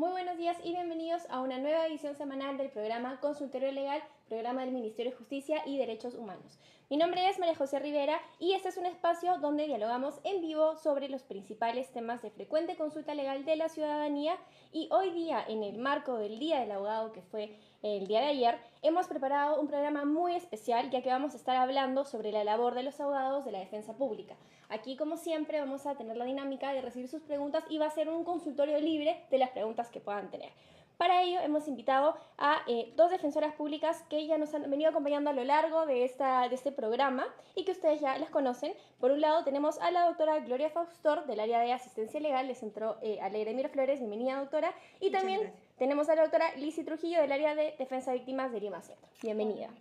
Muy buenos días y bienvenidos a una nueva edición semanal del programa Consultorio Legal, programa del Ministerio de Justicia y Derechos Humanos. Mi nombre es María José Rivera y este es un espacio donde dialogamos en vivo sobre los principales temas de frecuente consulta legal de la ciudadanía, y hoy día, en el marco del Día del Abogado, que fue el día de ayer, hemos preparado un programa muy especial, ya que vamos a estar hablando sobre la labor de los abogados de la defensa pública. Aquí, como siempre, vamos a tener la dinámica de recibir sus preguntas y va a ser un consultorio libre de las preguntas que puedan tener. Para ello hemos invitado a dos defensoras públicas que ya nos han venido acompañando a lo largo de este programa y que ustedes ya las conocen. Por un lado tenemos a la doctora Gloria Faustor del área de asistencia legal del Centro Alegre de Miraflores. Bienvenida, doctora. Y Muchas también gracias. tenemos a la doctora Lizzy Trujillo del área de defensa de víctimas de Lima Centro. Bienvenida. Hola.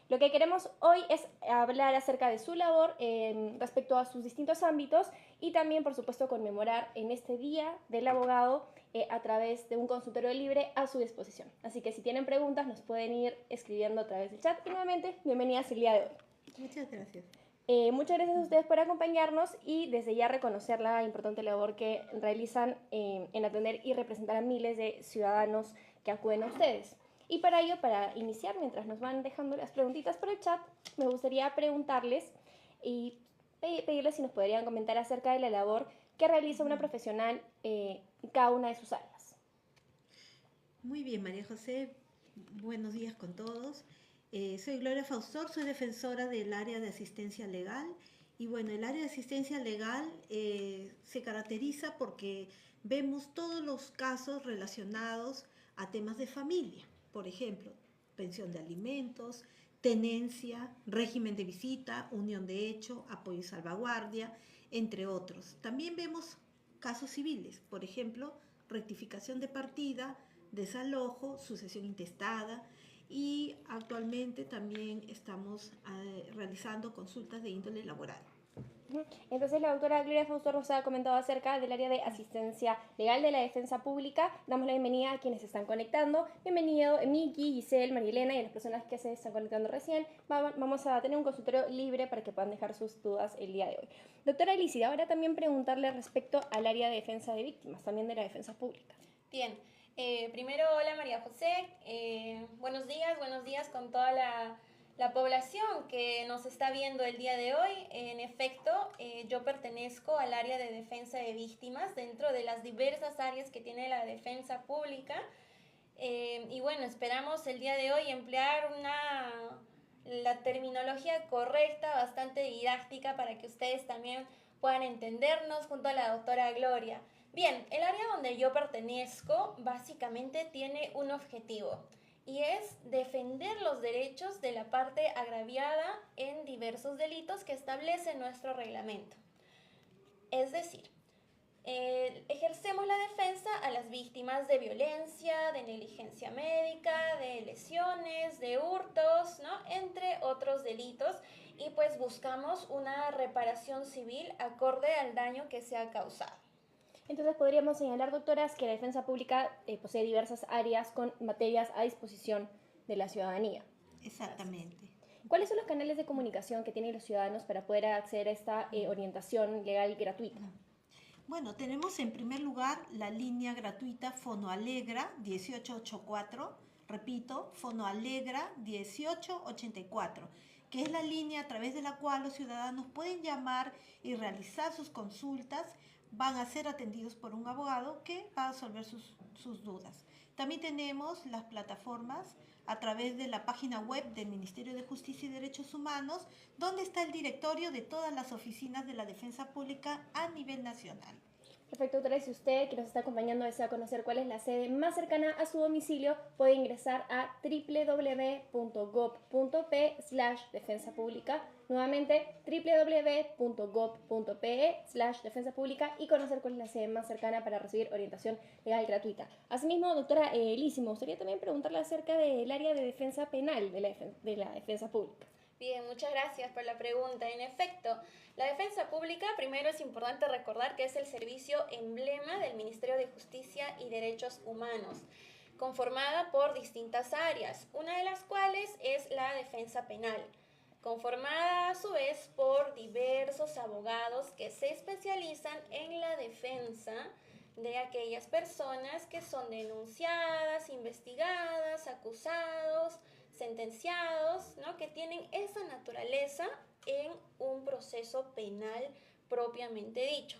Lo que queremos hoy es hablar acerca de su labor respecto a sus distintos ámbitos y también, por supuesto, conmemorar en este Día del Abogado a través de un consultorio libre a su disposición. Así que si tienen preguntas nos pueden ir escribiendo a través del chat. Y nuevamente, bienvenidas el día de hoy. Muchas gracias. Muchas gracias a ustedes por acompañarnos y desde ya reconocer la importante labor que realizan en atender y representar a miles de ciudadanos que acuden a ustedes. Y para ello, para iniciar, mientras nos van dejando las preguntitas por el chat, me gustaría preguntarles y pedirles si nos podrían comentar acerca de la labor que realiza una profesional en cada una de sus áreas. Muy bien, María José. Buenos días con todos. Soy Gloria Faustor, soy defensora del área de asistencia legal. Y bueno, el área de asistencia legal se caracteriza porque vemos todos los casos relacionados a temas de familia. Por ejemplo, pensión de alimentos, tenencia, régimen de visita, unión de hecho, apoyo y salvaguardia, entre otros. También vemos casos civiles, por ejemplo, rectificación de partida, desalojo, sucesión intestada, y actualmente también estamos realizando consultas de índole laboral. Entonces la doctora Gloria Faustor nos ha comentado acerca del área de asistencia legal de la defensa pública. Damos la bienvenida a quienes se están conectando. Bienvenido Miki, Giselle, Marielena y a las personas que se están conectando recién. Vamos a tener un consultorio libre para que puedan dejar sus dudas el día de hoy. Doctora Lizzy, ahora también preguntarle respecto al área de defensa de víctimas, también de la defensa pública. Bien, primero hola María José, buenos días con toda la población que nos está viendo el día de hoy. En efecto, yo pertenezco al área de defensa de víctimas dentro de las diversas áreas que tiene la defensa pública. Y bueno, esperamos el día de hoy emplear la terminología correcta, bastante didáctica, para que ustedes también puedan entendernos junto a la doctora Gloria. Bien, el área donde yo pertenezco básicamente tiene un objetivo, y es defender los derechos de la parte agraviada en diversos delitos que establece nuestro reglamento. Es decir, ejercemos la defensa a las víctimas de violencia, de negligencia médica, de lesiones, de hurtos, ¿no?, entre otros delitos, y pues buscamos una reparación civil acorde al daño que se ha causado. Entonces podríamos señalar, doctoras, que la defensa pública posee diversas áreas con materias a disposición de la ciudadanía. Exactamente. ¿Cuáles son los canales de comunicación que tienen los ciudadanos para poder acceder a esta orientación legal gratuita? Bueno, tenemos en primer lugar la línea gratuita Fonoalegra 1884, repito, Fonoalegra 1884, que es la línea a través de la cual los ciudadanos pueden llamar y realizar sus consultas. Van a ser atendidos por un abogado que va a resolver sus dudas. También tenemos las plataformas a través de la página web del Ministerio de Justicia y Derechos Humanos, donde está el directorio de todas las oficinas de la defensa pública a nivel nacional. Perfecto, doctora. Si usted que nos está acompañando desea conocer cuál es la sede más cercana a su domicilio, puede ingresar a www.gov.pe/defensa pública. Nuevamente, www.gov.pe/defensa pública, y conocer cuál es la sede más cercana para recibir orientación legal gratuita. Asimismo, doctora Lizzy, me gustaría también preguntarle acerca del área de defensa penal de la defensa pública. Bien, muchas gracias por la pregunta. En efecto, la defensa pública, primero es importante recordar que es el servicio emblema del Ministerio de Justicia y Derechos Humanos, conformada por distintas áreas, una de las cuales es la defensa penal, conformada a su vez por diversos abogados que se especializan en la defensa de aquellas personas que son denunciadas, investigadas, acusados, sentenciados, ¿no? Que tienen esa naturaleza en un proceso penal propiamente dicho.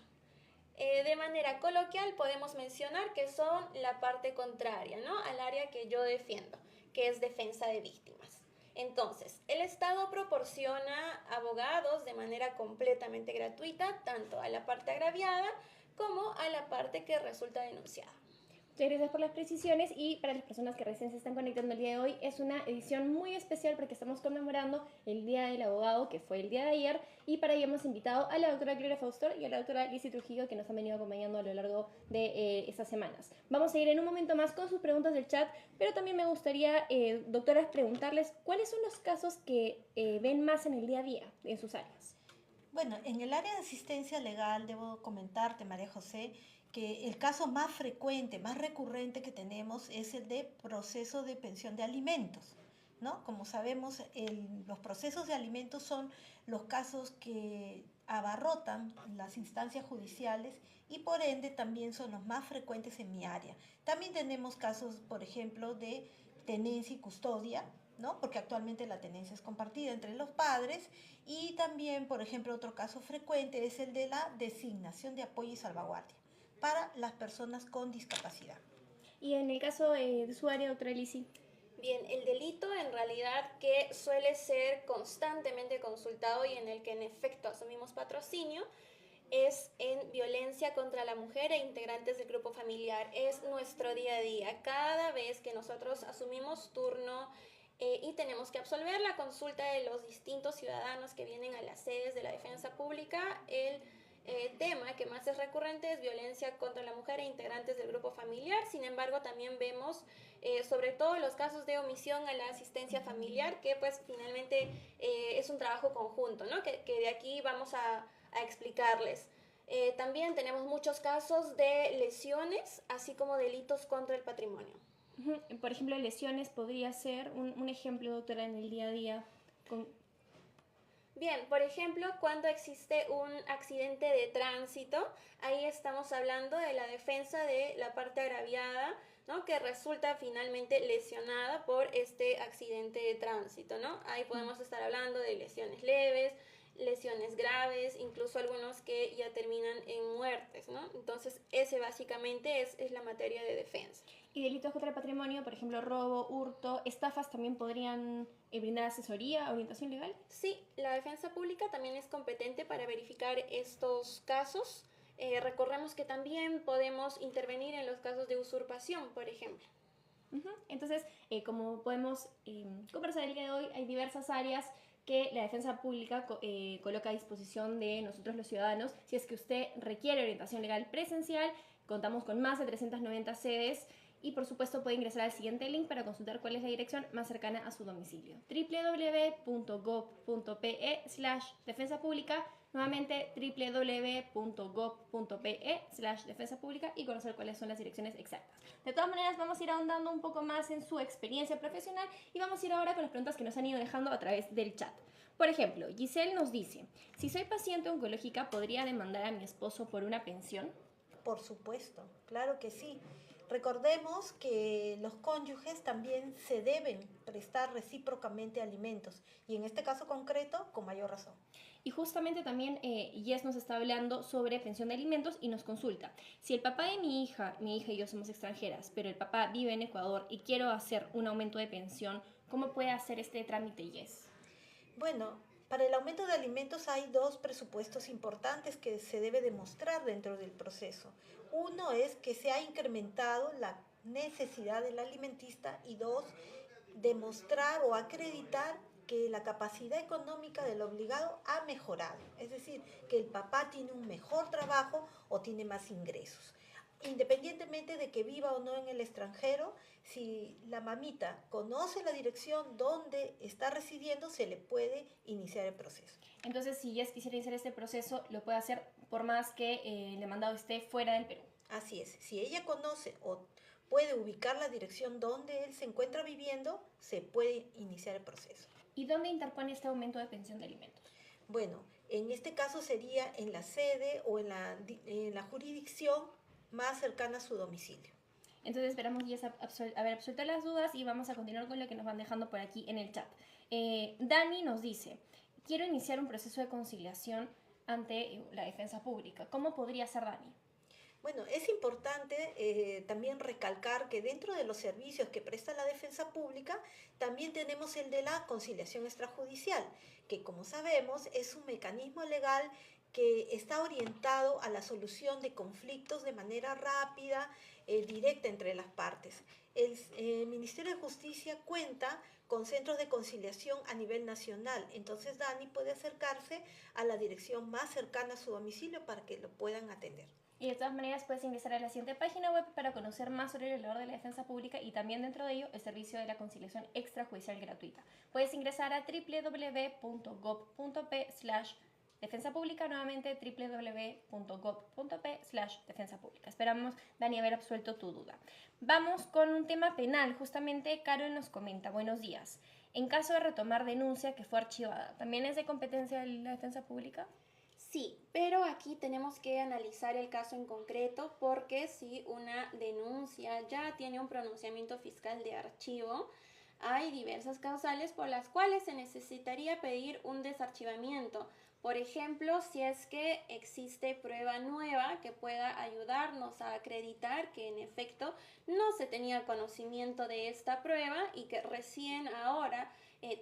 De manera coloquial podemos mencionar que son la parte contraria, ¿no? Al área que yo defiendo, que es defensa de víctimas. Entonces, el Estado proporciona abogados de manera completamente gratuita, tanto a la parte agraviada como a la parte que resulta denunciada. Muchas gracias por las precisiones y para las personas que recién se están conectando el día de hoy, es una edición muy especial porque estamos conmemorando el Día del Abogado, que fue el día de ayer, y para ello hemos invitado a la doctora Gloria Faustor y a la doctora Lizzy Trujillo, que nos han venido acompañando a lo largo de estas semanas. Vamos a ir en un momento más con sus preguntas del chat, pero también me gustaría, doctoras, preguntarles cuáles son los casos que ven más en el día a día en sus áreas. Bueno, en el área de asistencia legal debo comentarte, María José, que el caso más frecuente, más recurrente que tenemos es el de proceso de pensión de alimentos, ¿no? Como sabemos, los procesos de alimentos son los casos que abarrotan las instancias judiciales y por ende también son los más frecuentes en mi área. También tenemos casos, por ejemplo, de tenencia y custodia, ¿no? Porque actualmente la tenencia es compartida entre los padres y también, por ejemplo, otro caso frecuente es el de la designación de apoyo y salvaguardia para las personas con discapacidad. Y en el caso de su área, doctora Lizzy. Bien, el delito en realidad que suele ser constantemente consultado y en el que en efecto asumimos patrocinio es en violencia contra la mujer e integrantes del grupo familiar. Es nuestro día a día. Cada vez que nosotros asumimos turno y tenemos que absolver la consulta de los distintos ciudadanos que vienen a las sedes de la defensa pública, el tema que más es recurrente es violencia contra la mujer e integrantes del grupo familiar. Sin embargo, también vemos sobre todo los casos de omisión a la asistencia familiar, que pues finalmente es un trabajo conjunto, ¿no? Que de aquí vamos a explicarles. También tenemos muchos casos de lesiones, así como delitos contra el patrimonio. Por ejemplo, lesiones podría ser un ejemplo, doctora, en el día a día. Bien, por ejemplo, cuando existe un accidente de tránsito, ahí estamos hablando de la defensa de la parte agraviada, ¿no? Que resulta finalmente lesionada por este accidente de tránsito, ¿no? Ahí podemos estar hablando de lesiones leves, lesiones graves, incluso algunos que ya terminan en muertes, ¿no? Entonces, ese básicamente es la materia de defensa. ¿Y delitos contra el patrimonio, por ejemplo, robo, hurto, estafas, también podrían brindar asesoría, orientación legal? Sí, la defensa pública también es competente para verificar estos casos. Recordemos que también podemos intervenir en los casos de usurpación, por ejemplo. Entonces, como podemos conversar el día de hoy, hay diversas áreas que la defensa pública coloca a disposición de nosotros los ciudadanos. Si es que usted requiere orientación legal presencial, contamos con más de 390 sedes y por supuesto puede ingresar al siguiente link para consultar cuál es la dirección más cercana a su domicilio: www.gov.pe/defensa pública. Nuevamente www.gov.pe/defensa pública y conocer cuáles son las direcciones exactas. De todas maneras, vamos a ir ahondando un poco más en su experiencia profesional y vamos a ir ahora con las preguntas que nos han ido dejando a través del chat. Por ejemplo, Giselle nos dice: si soy paciente oncológica, ¿podría demandar a mi esposo por una pensión? Por supuesto, claro que sí. Recordemos que los cónyuges también se deben prestar recíprocamente alimentos y en este caso concreto con mayor razón. Y justamente también Jess nos está hablando sobre pensión de alimentos y nos consulta: si el papá de mi hija y yo somos extranjeras, pero el papá vive en Ecuador y quiero hacer un aumento de pensión, ¿cómo puede hacer este trámite, Jess? Bueno, para el aumento de alimentos hay dos presupuestos importantes que se debe demostrar dentro del proceso. Uno es que se ha incrementado la necesidad del alimentista y dos, demostrar o acreditar que la capacidad económica del obligado ha mejorado, es decir, que el papá tiene un mejor trabajo o tiene más ingresos. Independientemente de que viva o no en el extranjero, si la mamita conoce la dirección donde está residiendo, se le puede iniciar el proceso. Entonces, si Jess quisiera iniciar este proceso, lo puede hacer por más que el demandado esté fuera del Perú. Así es, si ella conoce o puede ubicar la dirección donde él se encuentra viviendo, se puede iniciar el proceso. ¿Y dónde interpone este aumento de pensión de alimentos? Bueno, en este caso sería en la sede o en la jurisdicción más cercana a su domicilio. Entonces esperamos ya haber absuelto las dudas y vamos a continuar con lo que nos van dejando por aquí en el chat. Dani nos dice, quiero iniciar un proceso de conciliación ante la defensa pública. ¿Cómo podría ser, Dani? Bueno, es importante también recalcar que dentro de los servicios que presta la defensa pública, también tenemos el de la conciliación extrajudicial, que como sabemos es un mecanismo legal que está orientado a la solución de conflictos de manera rápida, directa entre las partes. El Ministerio de Justicia cuenta con centros de conciliación a nivel nacional, entonces Dani puede acercarse a la dirección más cercana a su domicilio para que lo puedan atender. Y de todas maneras puedes ingresar a la siguiente página web para conocer más sobre el labor de la defensa pública y también dentro de ello el servicio de la conciliación extrajudicial gratuita. Puedes ingresar a www.gov.p/defensa pública, nuevamente www.gov.p/defensa pública. Esperamos, Dani, haber absuelto tu duda. Vamos con un tema penal. Justamente Carol nos comenta, buenos días. En caso de retomar denuncia que fue archivada, ¿también es de competencia de la defensa pública? Sí, pero aquí tenemos que analizar el caso en concreto porque si una denuncia ya tiene un pronunciamiento fiscal de archivo, hay diversas causales por las cuales se necesitaría pedir un desarchivamiento. Por ejemplo, si es que existe prueba nueva que pueda ayudarnos a acreditar que en efecto no se tenía conocimiento de esta prueba y que recién ahora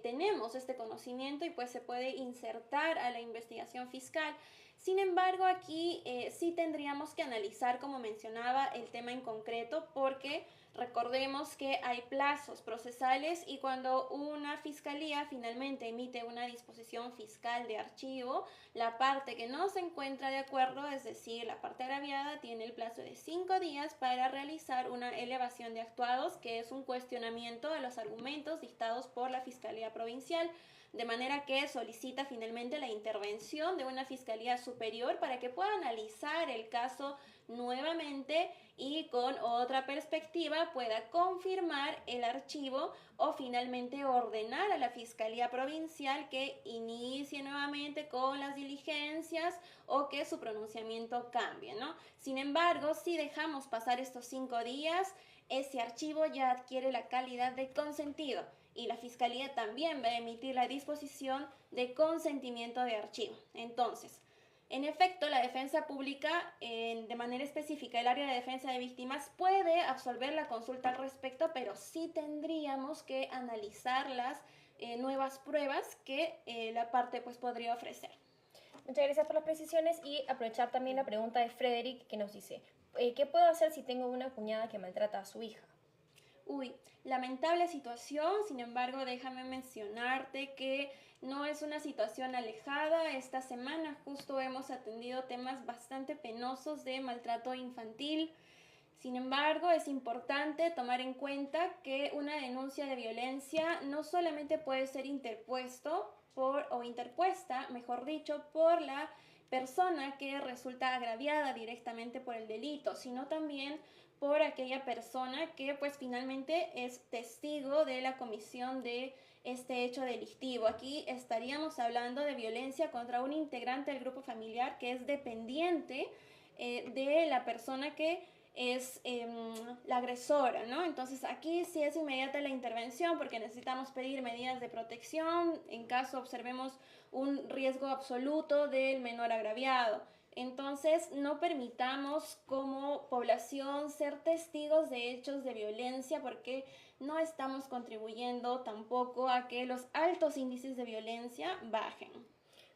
tenemos este conocimiento y pues se puede insertar a la investigación fiscal. Sin embargo, aquí sí tendríamos que analizar, como mencionaba, el tema en concreto porque recordemos que hay plazos procesales y cuando una fiscalía finalmente emite una disposición fiscal de archivo, la parte que no se encuentra de acuerdo, es decir, la parte agraviada, tiene el plazo de 5 días para realizar una elevación de actuados, que es un cuestionamiento de los argumentos dictados por la Fiscalía Provincial, de manera que solicita finalmente la intervención de una fiscalía superior para que pueda analizar el caso nuevamente y con otra perspectiva pueda confirmar el archivo o finalmente ordenar a la Fiscalía Provincial que inicie nuevamente con las diligencias o que su pronunciamiento cambie, ¿no? Sin embargo, si dejamos pasar estos 5 días, ese archivo ya adquiere la calidad de consentido y la Fiscalía también va a emitir la disposición de consentimiento de archivo. Entonces, en efecto, la defensa pública, de manera específica, el área de defensa de víctimas puede absolver la consulta al respecto, pero sí tendríamos que analizar las nuevas pruebas que la parte pues, podría ofrecer. Muchas gracias por las precisiones y aprovechar también la pregunta de Frederick que nos dice, ¿qué puedo hacer si tengo una cuñada que maltrata a su hija? Uy, lamentable situación, sin embargo, déjame mencionarte que no es una situación alejada. Esta semana justo hemos atendido temas bastante penosos de maltrato infantil. Sin embargo, es importante tomar en cuenta que una denuncia de violencia no solamente puede ser interpuesta, mejor dicho, por la persona que resulta agraviada directamente por el delito, sino también por aquella persona que pues finalmente es testigo de la comisión de este hecho delictivo. Aquí estaríamos hablando de violencia contra un integrante del grupo familiar que es dependiente de la persona que es la agresora, ¿no? Entonces aquí sí es inmediata la intervención porque necesitamos pedir medidas de protección en caso observemos un riesgo absoluto del menor agraviado. Entonces, no permitamos como población ser testigos de hechos de violencia porque no estamos contribuyendo tampoco a que los altos índices de violencia bajen.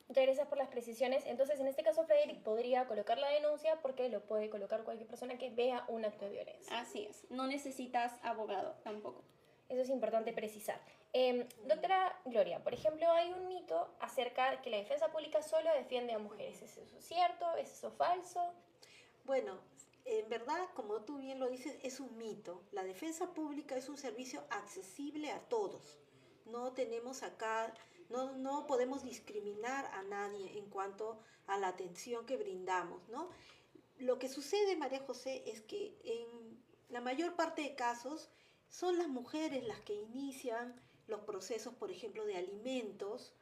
Muchas gracias por las precisiones. Entonces, en este caso, Frederick podría colocar la denuncia porque lo puede colocar cualquier persona que vea un acto de violencia. Así es, no necesitas abogado tampoco. Eso es importante precisar. Doctora Gloria, por ejemplo, hay un mito acerca de que la defensa pública solo defiende a mujeres. ¿Es eso cierto? ¿Es eso falso? Bueno, en verdad, como tú bien lo dices, es un mito. La defensa pública es un servicio accesible a todos. No tenemos acá, no podemos discriminar a nadie en cuanto a la atención que brindamos, ¿no? Lo que sucede, María José, es que en la mayor parte de casos son las mujeres las que inician los procesos, por ejemplo, de alimentos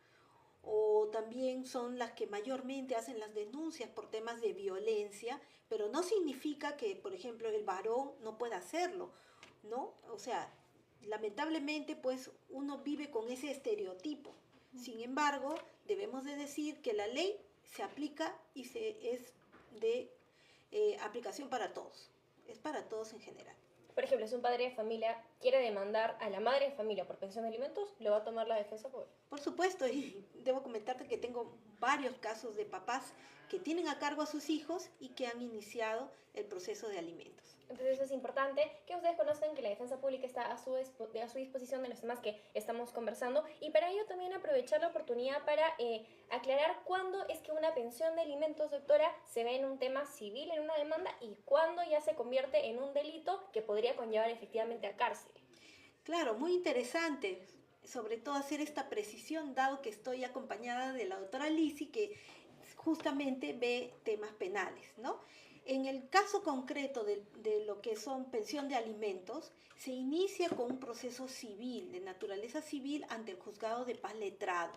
o también son las que mayormente hacen las denuncias por temas de violencia, pero no significa que, por ejemplo, el varón no pueda hacerlo, ¿no? O sea, lamentablemente, pues uno vive con ese estereotipo. Sin embargo, debemos de decir que la ley se aplica y es de aplicación para todos, es para todos en general. Por ejemplo, si un padre de familia quiere demandar a la madre de familia por pensión de alimentos, lo va a tomar la defensa pública. Por supuesto, y debo comentarte que tengo varios casos de papás que tienen a cargo a sus hijos y que han iniciado el proceso de alimentos. Entonces es importante que ustedes conozcan que la defensa pública está a su disposición de los temas que estamos conversando, y para ello también aprovechar la oportunidad para aclarar cuándo es que una pensión de alimentos, doctora, se ve en un tema civil, en una demanda, y cuándo ya se convierte en un delito que podría conllevar efectivamente a cárcel. Claro, muy interesante, sobre todo hacer esta precisión, dado que estoy acompañada de la doctora Lisi, que justamente ve temas penales, ¿no? En el caso concreto de lo que son pensión de alimentos, se inicia con un proceso civil, de naturaleza civil, ante el juzgado de paz letrado.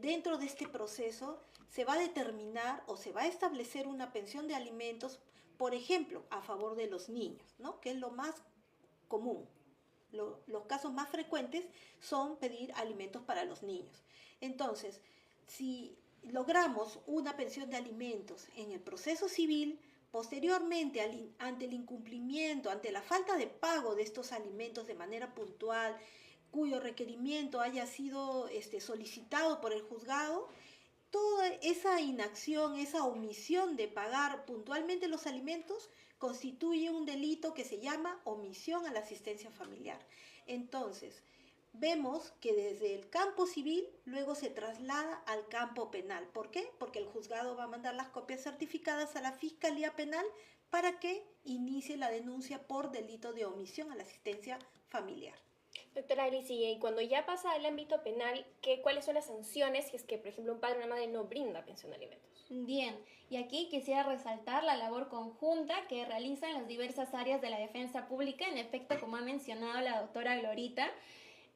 Dentro de este proceso se va a determinar o se va a establecer una pensión de alimentos, por ejemplo, a favor de los niños, ¿no? Que es lo más común. Los casos más frecuentes son pedir alimentos para los niños. Entonces, si logramos una pensión de alimentos en el proceso civil, posteriormente, ante el incumplimiento, ante la falta de pago de estos alimentos de manera puntual, cuyo requerimiento haya sido solicitado por el juzgado, toda esa inacción, esa omisión de pagar puntualmente los alimentos constituye un delito que se llama omisión a la asistencia familiar. Entonces, vemos que desde el campo civil luego se traslada al campo penal. ¿Por qué? Porque el juzgado va a mandar las copias certificadas a la Fiscalía Penal para que inicie la denuncia por delito de omisión a la asistencia familiar. Doctora Alicia, y cuando ya pasa al ámbito penal, ¿cuáles son las sanciones si es que, por ejemplo, un padre o una madre no brinda pensión de alimentos? Bien, y aquí quisiera resaltar la labor conjunta que realizan las diversas áreas de la defensa pública. En efecto, como ha mencionado la doctora Glorita,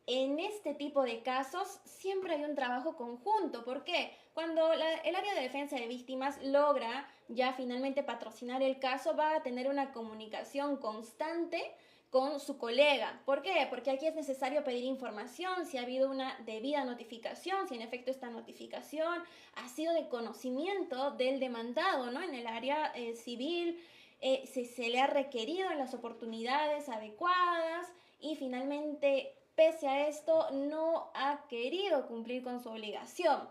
en este tipo de casos siempre hay un trabajo conjunto. ¿Por qué? Cuando el área de defensa de víctimas logra ya finalmente patrocinar el caso, va a tener una comunicación constante con su colega. ¿Por qué? Porque aquí es necesario pedir información, si ha habido una debida notificación, si en efecto esta notificación ha sido de conocimiento del demandado, ¿no? En el área civil, si se le ha requerido en las oportunidades adecuadas y finalmente, pese a esto, no ha querido cumplir con su obligación.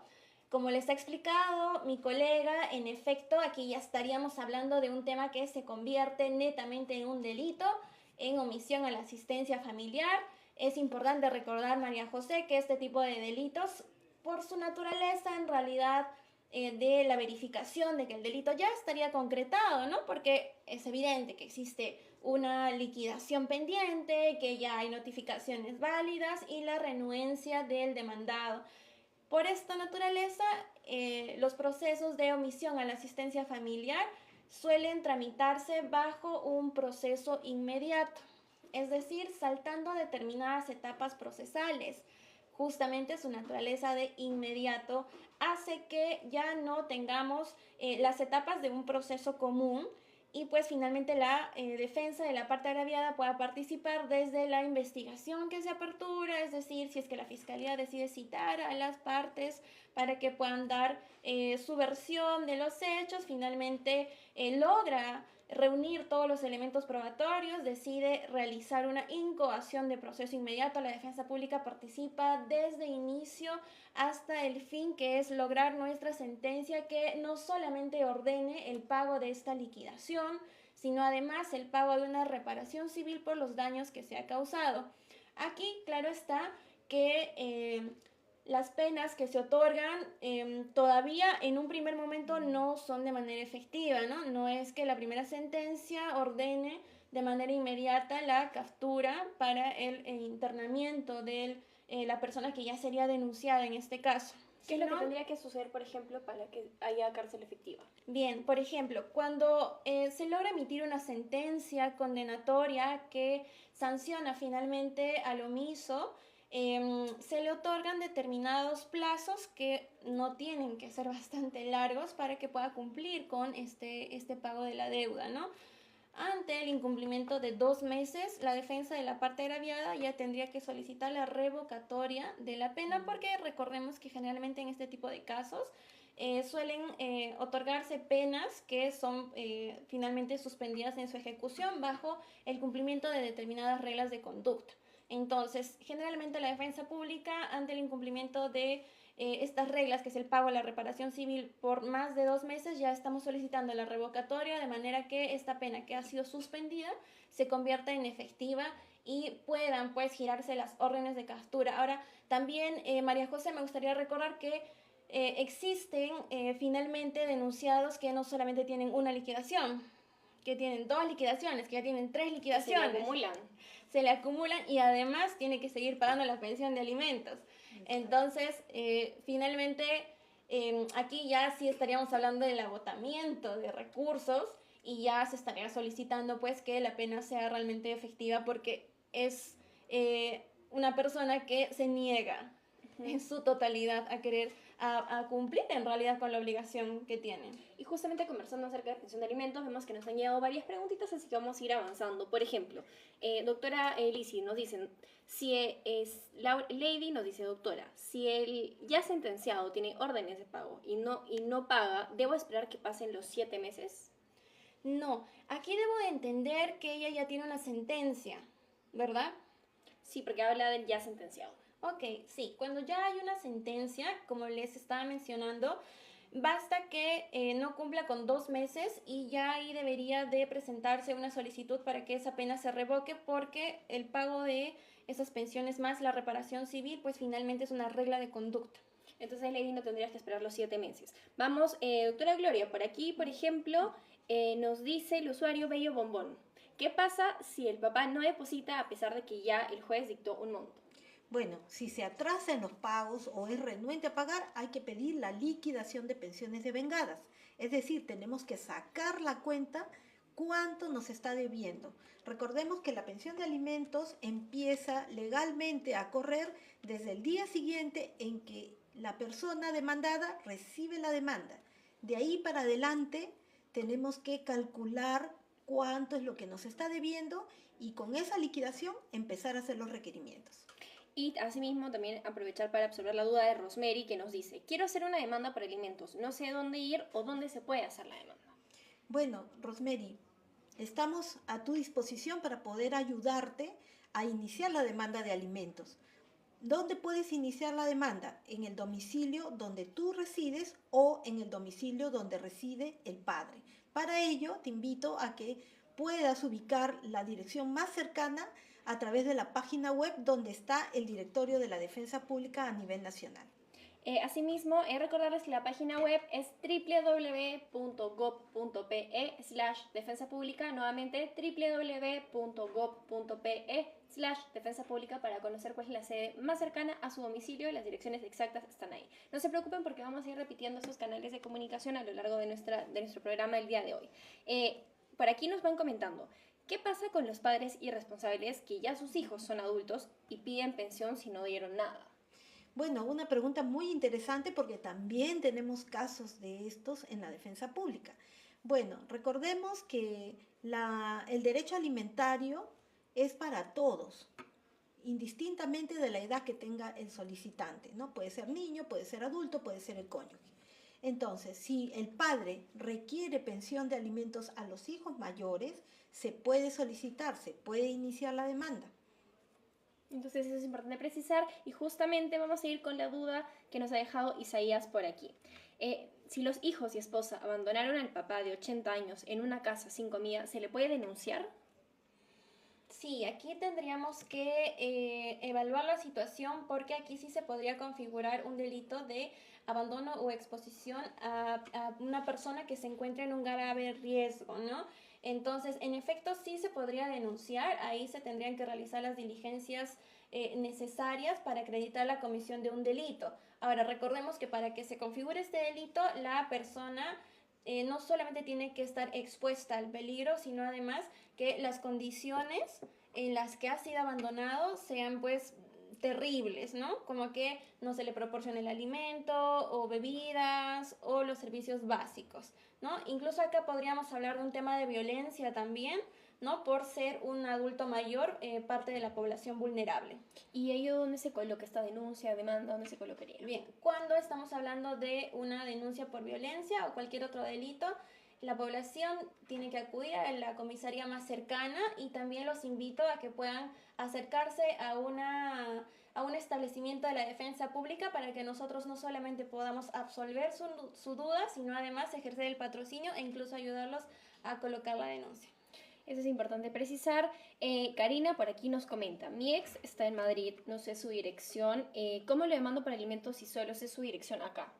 Como les ha explicado mi colega, en efecto, aquí ya estaríamos hablando de un tema que se convierte netamente en un delito, en omisión a la asistencia familiar. Es importante recordar, María José, que este tipo de delitos, por su naturaleza, en realidad, de la verificación de que el delito ya estaría concretado, ¿no? Porque es evidente que existe una liquidación pendiente, que ya hay notificaciones válidas y la renuencia del demandado. Por esta naturaleza, los procesos de omisión a la asistencia familiar suelen tramitarse bajo un proceso inmediato, es decir, saltando determinadas etapas procesales. Justamente su naturaleza de inmediato hace que ya no tengamos las etapas de un proceso común y pues finalmente la defensa de la parte agraviada pueda participar desde la investigación que se apertura, es decir, si es que la Fiscalía decide citar a las partes para que puedan dar su versión de los hechos, finalmente logra reunir todos los elementos probatorios, decide realizar una incoación de proceso inmediato. La defensa pública participa desde inicio hasta el fin, que es lograr nuestra sentencia que no solamente ordene el pago de esta liquidación, sino además el pago de una reparación civil por los daños que se ha causado. Aquí, claro está que las penas que se otorgan todavía en un primer momento no son de manera efectiva, ¿no? No es que la primera sentencia ordene de manera inmediata la captura para el internamiento de la persona que ya sería denunciada en este caso. ¿Qué es lo que tendría que suceder, por ejemplo, para que haya cárcel efectiva? Bien, por ejemplo, cuando se logra emitir una sentencia condenatoria que sanciona finalmente al omiso, se le otorgan determinados plazos que no tienen que ser bastante largos para que pueda cumplir con este pago de la deuda, ¿no? Ante el incumplimiento de 2 meses, la defensa de la parte agraviada ya tendría que solicitar la revocatoria de la pena, porque recordemos que generalmente en este tipo de casos suelen otorgarse penas que son finalmente suspendidas en su ejecución bajo el cumplimiento de determinadas reglas de conducta. Entonces, generalmente la defensa pública, ante el incumplimiento de estas reglas, que es el pago de la reparación civil por más de 2 meses, ya estamos solicitando la revocatoria de manera que esta pena que ha sido suspendida se convierta en efectiva y puedan pues girarse las órdenes de captura. Ahora, también, María José, me gustaría recordar que existen finalmente denunciados que no solamente tienen una liquidación, que tienen 2 liquidaciones, que ya tienen 3 liquidaciones. Se le acumulan y además tiene que seguir pagando la pensión de alimentos. Entonces, finalmente, aquí ya sí estaríamos hablando del agotamiento de recursos y ya se estaría solicitando pues que la pena sea realmente efectiva, porque es una persona que se niega en su totalidad a querer a cumplir en realidad con la obligación que tienen. Y justamente conversando acerca de pensión de alimentos, vemos que nos han llegado varias preguntitas, así que vamos a ir avanzando. Por ejemplo, doctora Lizzy nos dicen, si Lady nos dice, doctora, si el ya sentenciado tiene órdenes de pago y no paga, ¿debo esperar que pasen los 7 meses? No, aquí debo de entender que ella ya tiene una sentencia, ¿verdad? Sí, porque habla del ya sentenciado. Ok, sí, cuando ya hay una sentencia, como les estaba mencionando, basta que no cumpla con 2 meses y ya ahí debería de presentarse una solicitud para que esa pena se revoque, porque el pago de esas pensiones más la reparación civil, pues finalmente es una regla de conducta. Entonces, Lady, no tendrías que esperar los 7 meses. Vamos, doctora Gloria, por aquí, por ejemplo, nos dice el usuario Bello Bombón. ¿Qué pasa si el papá no deposita a pesar de que ya el juez dictó un monto? Bueno, si se atrasa en los pagos o es renuente a pagar, hay que pedir la liquidación de pensiones devengadas. Es decir, tenemos que sacar la cuenta cuánto nos está debiendo. Recordemos que la pensión de alimentos empieza legalmente a correr desde el día siguiente en que la persona demandada recibe la demanda. De ahí para adelante tenemos que calcular cuánto es lo que nos está debiendo y con esa liquidación empezar a hacer los requerimientos. Y asimismo también aprovechar para absorber la duda de Rosemary, que nos dice, quiero hacer una demanda por alimentos, no sé dónde ir o dónde se puede hacer la demanda. Bueno, Rosemary, estamos a tu disposición para poder ayudarte a iniciar la demanda de alimentos. ¿Dónde puedes iniciar la demanda? En el domicilio donde tú resides o en el domicilio donde reside el padre. Para ello, te invito a que puedas ubicar la dirección más cercana a través de la página web donde está el directorio de la Defensa Pública a nivel nacional. Asimismo, recordarles que la página web es www.gov.pe/defensa pública, nuevamente www.gov.pe/defensa pública, para conocer cuál es la sede más cercana a su domicilio y las direcciones exactas están ahí. No se preocupen porque vamos a ir repitiendo esos canales de comunicación a lo largo de nuestro programa del día de hoy. Por aquí nos van comentando, ¿qué pasa con los padres irresponsables que ya sus hijos son adultos y piden pensión si no dieron nada? Bueno, una pregunta muy interesante porque también tenemos casos de estos en la defensa pública. Bueno, recordemos que el derecho alimentario es para todos, indistintamente de la edad que tenga el solicitante, ¿no? Puede ser niño, puede ser adulto, puede ser el cónyuge. Entonces, si el padre requiere pensión de alimentos a los hijos mayores, se puede solicitar, se puede iniciar la demanda. Entonces eso es importante precisar, y justamente vamos a ir con la duda que nos ha dejado Isaías por aquí. Si los hijos y esposa abandonaron al papá de 80 años en una casa sin comida, ¿se le puede denunciar? Sí, aquí tendríamos que evaluar la situación, porque aquí sí se podría configurar un delito de abandono o exposición a una persona que se encuentra en un grave riesgo, ¿no? Entonces, en efecto, sí se podría denunciar, ahí se tendrían que realizar las diligencias necesarias para acreditar la comisión de un delito. Ahora, recordemos que para que se configure este delito, la persona no solamente tiene que estar expuesta al peligro, sino además que las condiciones en las que ha sido abandonado sean pues terribles, ¿no? Como que no se le proporciona el alimento o bebidas o los servicios básicos, ¿no? Incluso acá podríamos hablar de un tema de violencia también, ¿no? Por ser un adulto mayor, parte de la población vulnerable. ¿Y ello dónde se coloca esta denuncia, demanda, dónde se colocaría? Bien, cuando estamos hablando de una denuncia por violencia o cualquier otro delito, la población tiene que acudir a la comisaría más cercana y también los invito a que puedan acercarse a un establecimiento de la defensa pública para que nosotros no solamente podamos absolver su duda, sino además ejercer el patrocinio e incluso ayudarlos a colocar la denuncia. Eso es importante precisar. Karina por aquí nos comenta, mi ex está en Madrid, no sé su dirección, ¿cómo le demando por alimentos si solo sé su dirección acá?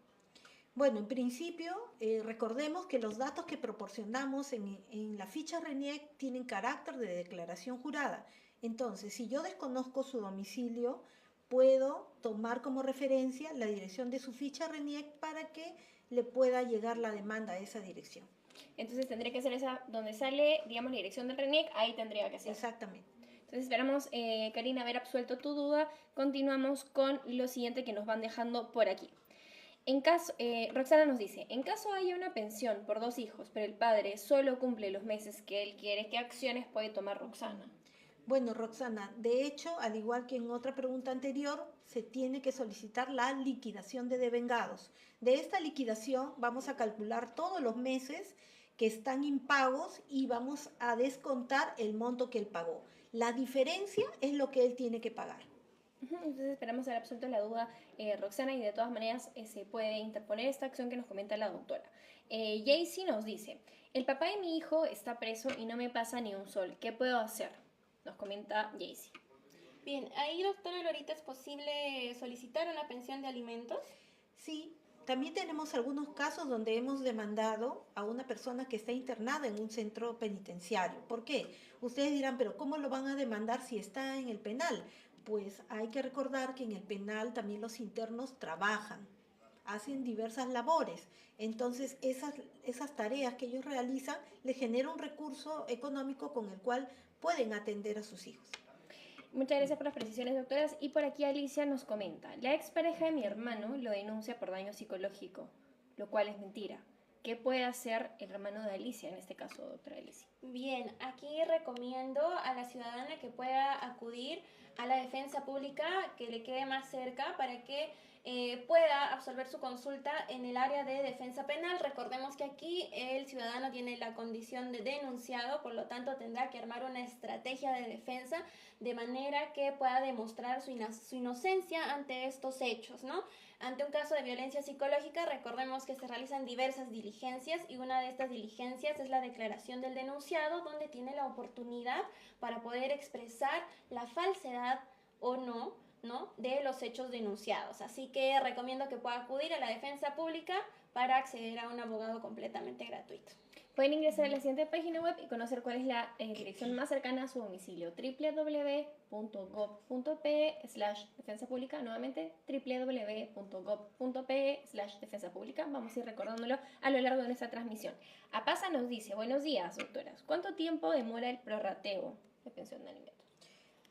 Bueno, en principio, recordemos que los datos que proporcionamos en la ficha RENIEC tienen carácter de declaración jurada. Entonces, si yo desconozco su domicilio, puedo tomar como referencia la dirección de su ficha RENIEC para que le pueda llegar la demanda a esa dirección. Entonces tendría que ser esa donde sale, digamos, la dirección del RENIEC, ahí tendría que ser. Exactamente. Entonces esperamos, Karina, haber absuelto tu duda. Continuamos con lo siguiente que nos van dejando por aquí. Roxana nos dice, en caso haya una pensión por 2 hijos, pero el padre solo cumple los meses que él quiere, ¿qué acciones puede tomar Roxana? Bueno, Roxana, de hecho, al igual que en otra pregunta anterior, se tiene que solicitar la liquidación de devengados. De esta liquidación vamos a calcular todos los meses que están impagos y vamos a descontar el monto que él pagó. La diferencia es lo que él tiene que pagar. Entonces esperamos haber absuelto la duda, Roxana, y de todas maneras se puede interponer esta acción que nos comenta la doctora. Jaycee nos dice, el papá de mi hijo está preso y no me pasa ni un sol, ¿qué puedo hacer? Nos comenta Jaycee. Bien, ahí, doctora Lorita, ¿es posible solicitar una pensión de alimentos? Sí, también tenemos algunos casos donde hemos demandado a una persona que está internada en un centro penitenciario. ¿Por qué? Ustedes dirán, pero ¿cómo lo van a demandar si está en el penal? Pues hay que recordar que en el penal también los internos trabajan, hacen diversas labores. Entonces, esas tareas que ellos realizan les genera un recurso económico con el cual pueden atender a sus hijos. Muchas gracias por las precisiones, doctoras. Y por aquí Alicia nos comenta, la expareja de mi hermano lo denuncia por daño psicológico, lo cual es mentira. ¿Qué puede hacer el hermano de Alicia, en este caso, doctora Alicia? Bien, aquí recomiendo a la ciudadana que pueda acudir a la defensa pública que le quede más cerca para que pueda absolver su consulta en el área de defensa penal. Recordemos que aquí el ciudadano tiene la condición de denunciado, por lo tanto tendrá que armar una estrategia de defensa de manera que pueda demostrar su inocencia ante estos hechos, ¿no? Ante un caso de violencia psicológica, recordemos que se realizan diversas diligencias y una de estas diligencias es la declaración del denunciado, donde tiene la oportunidad para poder expresar la falsedad o no de los hechos denunciados. Así que recomiendo que pueda acudir a la defensa pública para acceder a un abogado completamente gratuito. Pueden ingresar a la siguiente página web y conocer cuál es la dirección más cercana a su domicilio, www.gov.pe/defensa pública, nuevamente www.gov.pe/defensa pública. Vamos a ir recordándolo a lo largo de nuestra transmisión. Apasa nos dice, buenos días, doctoras, ¿cuánto tiempo demora el prorrateo de pensión de alimentos?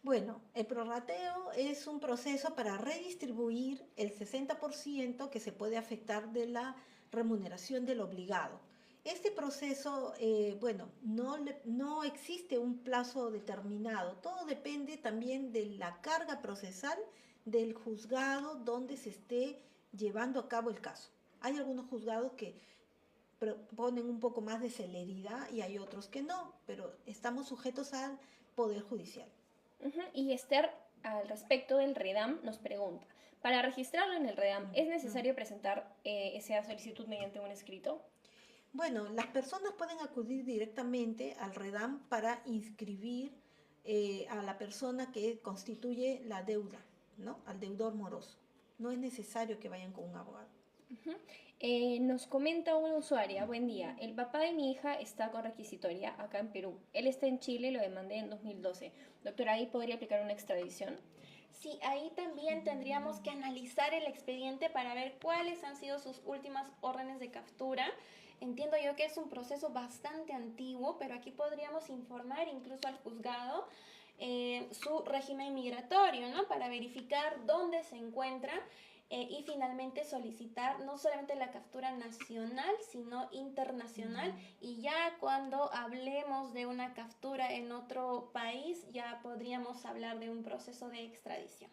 Bueno, el prorrateo es un proceso para redistribuir el 60% que se puede afectar de la remuneración del obligado. Este proceso, no existe un plazo determinado, todo depende también de la carga procesal del juzgado donde se esté llevando a cabo el caso. Hay algunos juzgados que proponen un poco más de celeridad y hay otros que no, pero estamos sujetos al Poder Judicial. Y Esther, al respecto del REDAM, nos pregunta, para registrarlo en el REDAM, ¿es necesario presentar esa solicitud mediante un escrito? Bueno, las personas pueden acudir directamente al REDAM para inscribir a la persona que constituye la deuda, ¿no? Al deudor moroso. No es necesario que vayan con un abogado. Nos comenta una usuaria, buen día, el papá de mi hija está con requisitoria acá en Perú. Él está en Chile, lo demandé en 2012. Doctora, ¿ahí podría aplicar una extradición? Sí, ahí también tendríamos que analizar el expediente para ver cuáles han sido sus últimas órdenes de captura. Entiendo yo que es un proceso bastante antiguo, pero aquí podríamos informar incluso al juzgado su régimen migratorio, ¿no? Para verificar dónde se encuentra y finalmente solicitar no solamente la captura nacional, sino internacional. Y ya cuando hablemos de una captura en otro país, ya podríamos hablar de un proceso de extradición.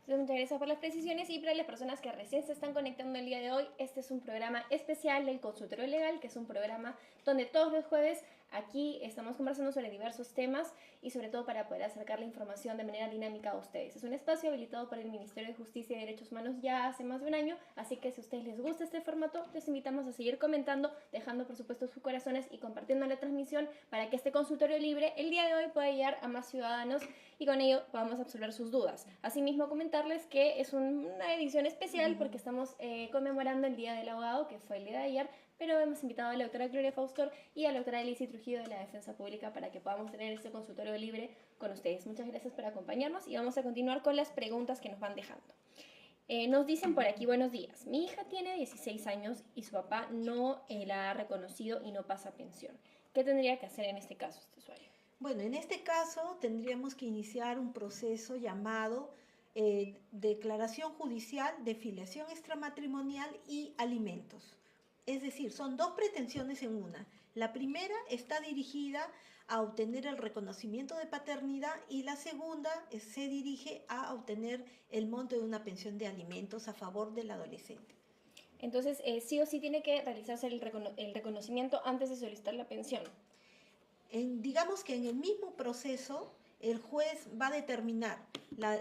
Entonces, muchas gracias por las precisiones y para las personas que recién se están conectando el día de hoy, este es un programa especial del Consultorio Legal, que es un programa donde todos los jueves aquí estamos conversando sobre diversos temas y sobre todo para poder acercar la información de manera dinámica a ustedes. Es un espacio habilitado por el Ministerio de Justicia y Derechos Humanos ya hace más de un año, así que si a ustedes les gusta este formato, les invitamos a seguir comentando, dejando por supuesto sus corazones y compartiendo la transmisión para que este consultorio libre el día de hoy pueda llegar a más ciudadanos y con ello podamos absolver sus dudas. Asimismo, comentarles que es una edición especial porque estamos conmemorando el Día del Abogado, que fue el día de ayer, pero hemos invitado a la doctora Gloria Faustor y a la doctora Alicia Trujillo de la Defensa Pública para que podamos tener este consultorio libre con ustedes. Muchas gracias por acompañarnos y vamos a continuar con las preguntas que nos van dejando. Nos dicen por aquí, buenos días. Mi hija tiene 16 años y su papá no la ha reconocido y no pasa pensión. ¿Qué tendría que hacer en este caso este usuario? Bueno, en este caso tendríamos que iniciar un proceso llamado declaración judicial de filiación extramatrimonial y alimentos. Es decir, son dos pretensiones en una. La primera está dirigida a obtener el reconocimiento de paternidad y la segunda se dirige a obtener el monto de una pensión de alimentos a favor del adolescente. Entonces, sí o sí tiene que realizarse el reconocimiento antes de solicitar la pensión. Digamos que en el mismo proceso el juez va a determinar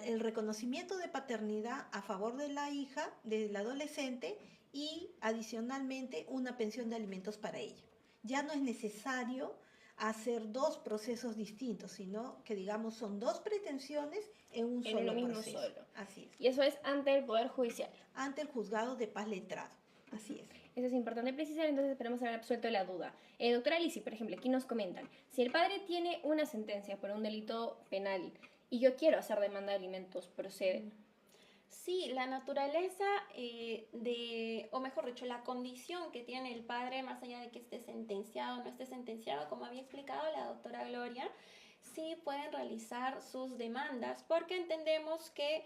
el reconocimiento de paternidad a favor de la hija, del adolescente, y adicionalmente una pensión de alimentos para ella. Ya no es necesario hacer dos procesos distintos, sino que digamos son dos pretensiones en un solo proceso. Solo. Así es. Y eso es ante el Poder Judicial. Ante el Juzgado de Paz Letrado. Así es. Eso es importante precisar, entonces esperamos haber absuelto la duda. Doctora Alicia, por ejemplo, aquí nos comentan, si el padre tiene una sentencia por un delito penal y yo quiero hacer demanda de alimentos, ¿procede? Sí, la naturaleza o mejor dicho, la condición que tiene el padre, más allá de que esté sentenciado o no esté sentenciado, como había explicado la doctora Gloria, sí pueden realizar sus demandas, porque entendemos que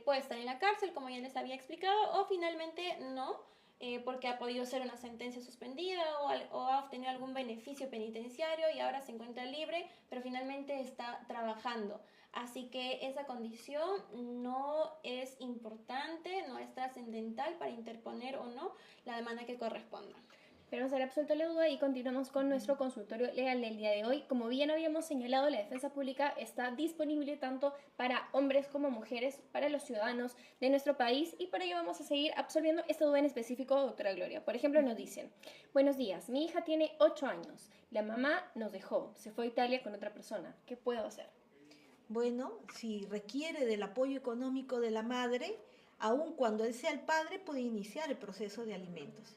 puede estar en la cárcel, como ya les había explicado, o finalmente no, porque ha podido ser una sentencia suspendida o ha obtenido algún beneficio penitenciario y ahora se encuentra libre, pero finalmente está trabajando. Así que esa condición no es importante, no es trascendental para interponer o no la demanda que corresponda. Esperamos haber absuelto la duda y continuamos con nuestro consultorio legal del día de hoy. Como bien habíamos señalado, la defensa pública está disponible tanto para hombres como mujeres, para los ciudadanos de nuestro país y por ello vamos a seguir absolviendo esta duda en específico, doctora Gloria. Por ejemplo, nos dicen, buenos días, mi hija tiene 8 años, la mamá nos dejó, se fue a Italia con otra persona, ¿qué puedo hacer? Bueno, si requiere del apoyo económico de la madre, aun cuando él sea el padre, puede iniciar el proceso de alimentos.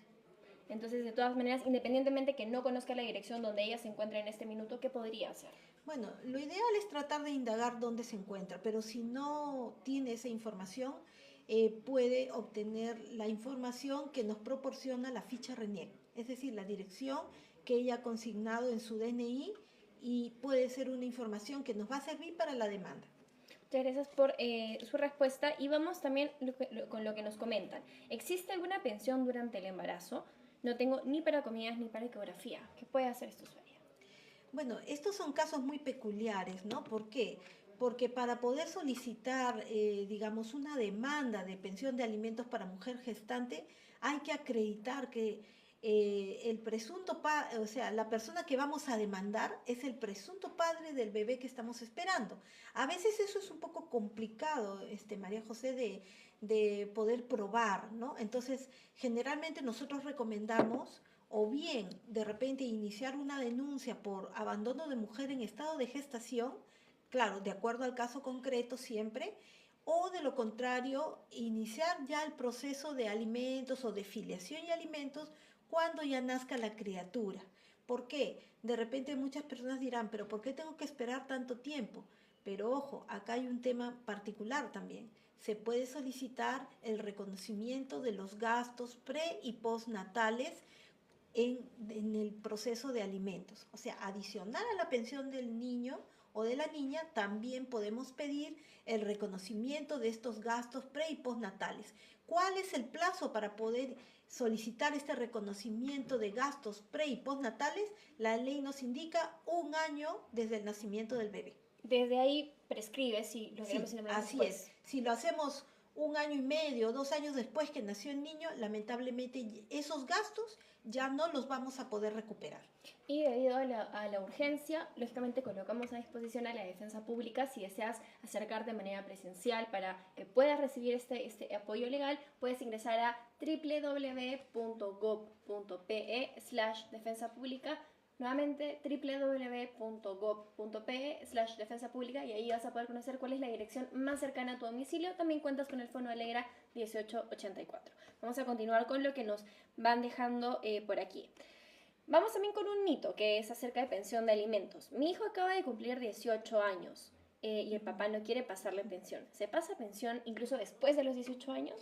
Entonces, de todas maneras, independientemente que no conozca la dirección donde ella se encuentra en este minuto, ¿qué podría hacer? Bueno, lo ideal es tratar de indagar dónde se encuentra, pero si no tiene esa información, puede obtener la información que nos proporciona la ficha RENIEC, es decir, la dirección que ella ha consignado en su DNI y puede ser una información que nos va a servir para la demanda. Muchas gracias por su respuesta y vamos también con lo que nos comentan. ¿Existe alguna pensión durante el embarazo? No tengo ni para comidas ni para ecografía. ¿Qué puede hacer esta usuaria? Bueno, estos son casos muy peculiares, ¿no? ¿Por qué? Porque para poder solicitar, digamos, una demanda de pensión de alimentos para mujer gestante, hay que acreditar que el presunto padre, o sea, la persona que vamos a demandar es el presunto padre del bebé que estamos esperando. A veces eso es un poco complicado, María José, de poder probar, ¿no? Entonces, generalmente nosotros recomendamos o bien de repente iniciar una denuncia por abandono de mujer en estado de gestación, claro, de acuerdo al caso concreto siempre, o de lo contrario, iniciar ya el proceso de alimentos o de filiación y alimentos cuando ya nazca la criatura. ¿Por qué? De repente muchas personas dirán, pero ¿por qué tengo que esperar tanto tiempo? Pero ojo, acá hay un tema particular también. Se puede solicitar el reconocimiento de los gastos pre- y postnatales en el proceso de alimentos. O sea, adicional a la pensión del niño o de la niña, también podemos pedir el reconocimiento de estos gastos pre y postnatales. ¿Cuál es el plazo para poder solicitar este reconocimiento de gastos pre y postnatales? La ley nos indica 1 año desde el nacimiento del bebé. Desde ahí prescribe si lo queremos Sí, celebrar así después. es. Si lo hacemos 1 año y medio, 2 años después que nació el niño, lamentablemente esos gastos ya no los vamos a poder recuperar. Y debido a la urgencia, lógicamente colocamos a disposición a la defensa pública. Si deseas acercarte de manera presencial para que puedas recibir este apoyo legal, puedes ingresar a www.gov.pe/defensa pública. Nuevamente, www.gov.pe/defensa pública, y ahí vas a poder conocer cuál es la dirección más cercana a tu domicilio. También cuentas con el Fono Alegra 1884. Vamos a continuar con lo que nos van dejando por aquí. Vamos también con un mito que es acerca de pensión de alimentos. Mi hijo acaba de cumplir 18 años y el papá no quiere pasarle pensión. ¿Se pasa pensión incluso después de los 18 años?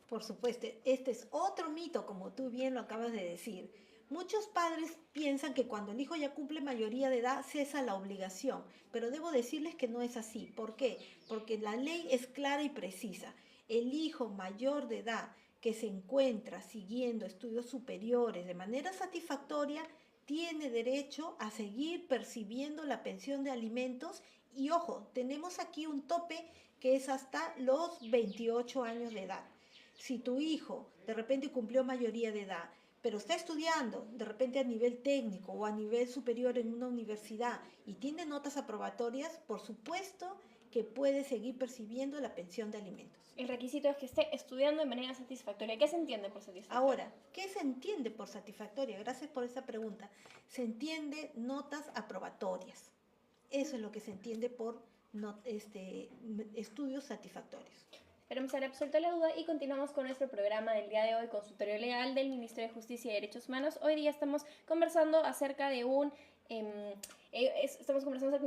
Por supuesto, este es otro mito, como tú bien lo acabas de decir. Muchos padres piensan que cuando el hijo ya cumple mayoría de edad cesa la obligación, pero debo decirles que no es así. ¿Por qué? Porque la ley es clara y precisa. El hijo mayor de edad que se encuentra siguiendo estudios superiores de manera satisfactoria tiene derecho a seguir percibiendo la pensión de alimentos y, ojo, tenemos aquí un tope que es hasta los 28 años de edad. Si tu hijo de repente cumplió mayoría de edad, pero está estudiando de repente a nivel técnico o a nivel superior en una universidad y tiene notas aprobatorias, por supuesto que puede seguir percibiendo la pensión de alimentos. El requisito es que esté estudiando de manera satisfactoria. ¿Qué se entiende por satisfactoria? Ahora, ¿qué se entiende por satisfactoria? Gracias por esa pregunta. Se entiende notas aprobatorias. Eso es lo que se entiende por estudios satisfactorios. Esperamos haber absuelto la duda y continuamos con nuestro programa del día de hoy, Consultorio Legal del Ministerio de Justicia y Derechos Humanos. Hoy día estamos conversando acerca de un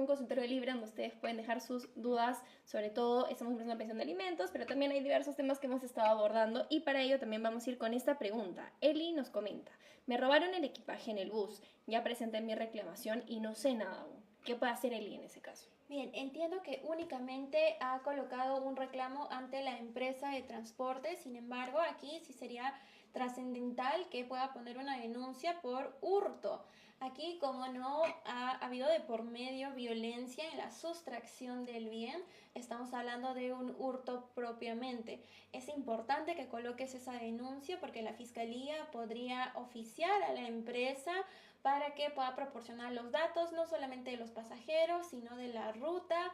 consultorio libre donde ustedes pueden dejar sus dudas. Sobre todo estamos conversando de pensión de alimentos, pero también hay diversos temas que hemos estado abordando, y para ello también vamos a ir con esta pregunta. Eli nos comenta: me robaron el equipaje en el bus, ya presenté mi reclamación y no sé nada aún. ¿Qué puede hacer Eli en ese caso? Bien, entiendo que únicamente ha colocado un reclamo ante la empresa de transporte. Sin embargo, aquí sí sería trascendental que pueda poner una denuncia por hurto. Aquí, como no ha habido de por medio violencia en la sustracción del bien, estamos hablando de un hurto propiamente. Es importante que coloques esa denuncia porque la Fiscalía podría oficiar a la empresa para que pueda proporcionar los datos, no solamente de los pasajeros, sino de la ruta,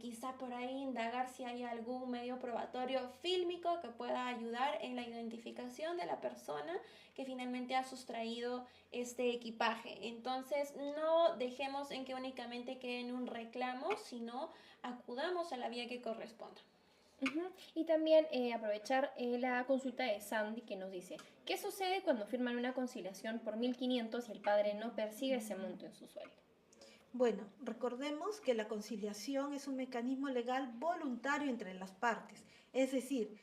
quizá por ahí indagar si hay algún medio probatorio fílmico que pueda ayudar en la identificación de la persona que finalmente ha sustraído este equipaje. Entonces, no dejemos en que únicamente quede en un reclamo, sino acudamos a la vía que corresponda. Y también aprovechar la consulta de Sandy, que nos dice: ¿qué sucede cuando firman una conciliación por 1.500 y el padre no percibe ese monto en su sueldo? Bueno, recordemos que la conciliación es un mecanismo legal voluntario entre las partes, es decir,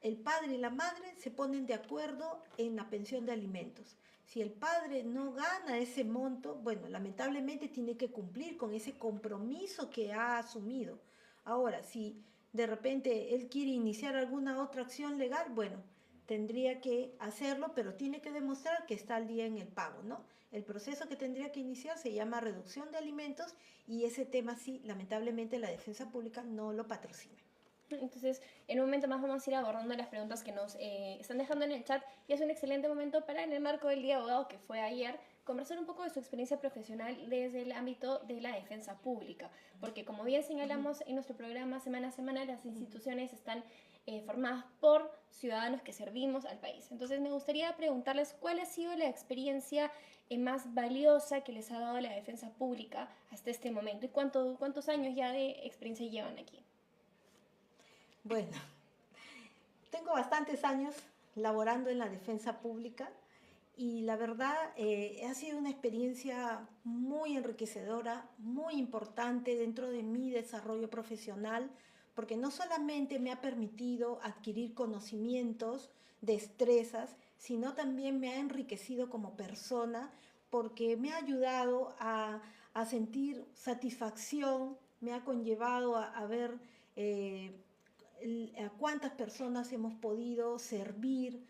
el padre y la madre se ponen de acuerdo en la pensión de alimentos. Si el padre no gana ese monto, bueno, lamentablemente tiene que cumplir con ese compromiso que ha asumido. Ahora, si de repente él quiere iniciar alguna otra acción legal, bueno, tendría que hacerlo, pero tiene que demostrar que está al día en el pago, ¿no? El proceso que tendría que iniciar se llama reducción de alimentos y ese tema sí, lamentablemente la defensa pública no lo patrocina. Entonces, en un momento más vamos a ir abordando las preguntas que nos están dejando en el chat, y es un excelente momento para, en el marco del Día de Abogado que fue ayer, conversar un poco de su experiencia profesional desde el ámbito de la defensa pública, porque como bien señalamos en nuestro programa semana a semana, las instituciones están formadas por ciudadanos que servimos al país. Entonces me gustaría preguntarles cuál ha sido la experiencia más valiosa que les ha dado la defensa pública hasta este momento, y cuántos años ya de experiencia llevan aquí. Bueno, tengo bastantes años laborando en la defensa pública y la verdad ha sido una experiencia muy enriquecedora, muy importante dentro de mi desarrollo profesional, porque no solamente me ha permitido adquirir conocimientos, destrezas, sino también me ha enriquecido como persona, porque me ha ayudado a a sentir satisfacción, me ha conllevado a ver a cuántas personas hemos podido servir,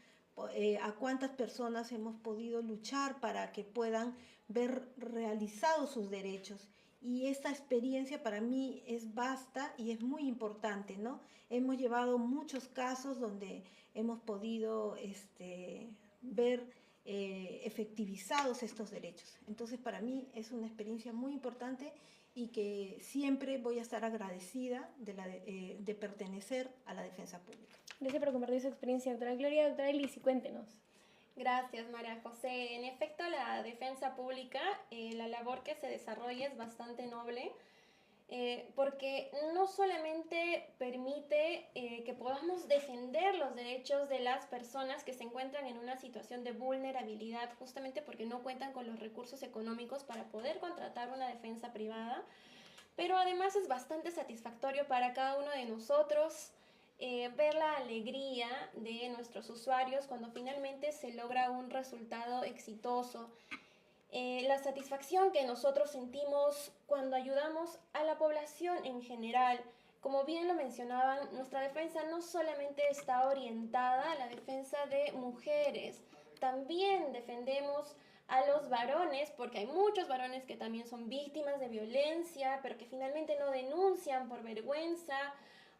a cuántas personas hemos podido luchar para que puedan ver realizados sus derechos. Y esta experiencia para mí es vasta y es muy importante, ¿no? Hemos llevado muchos casos donde hemos podido ver efectivizados estos derechos. Entonces, para mí es una experiencia muy importante y que siempre voy a estar agradecida de pertenecer a la defensa pública. Gracias por compartir su experiencia, doctora Gloria. Doctora Elisi, cuéntenos. Gracias, María José. En efecto, la defensa pública, la labor que se desarrolla es bastante noble, porque no solamente permite que podamos defender los derechos de las personas que se encuentran en una situación de vulnerabilidad, justamente porque no cuentan con los recursos económicos para poder contratar una defensa privada, pero además es bastante satisfactorio para cada uno de nosotros ver la alegría de nuestros usuarios cuando finalmente se logra un resultado exitoso. La satisfacción que nosotros sentimos cuando ayudamos a la población en general. Como bien lo mencionaban, nuestra defensa no solamente está orientada a la defensa de mujeres, también defendemos a los varones, porque hay muchos varones que también son víctimas de violencia, pero que finalmente no denuncian por vergüenza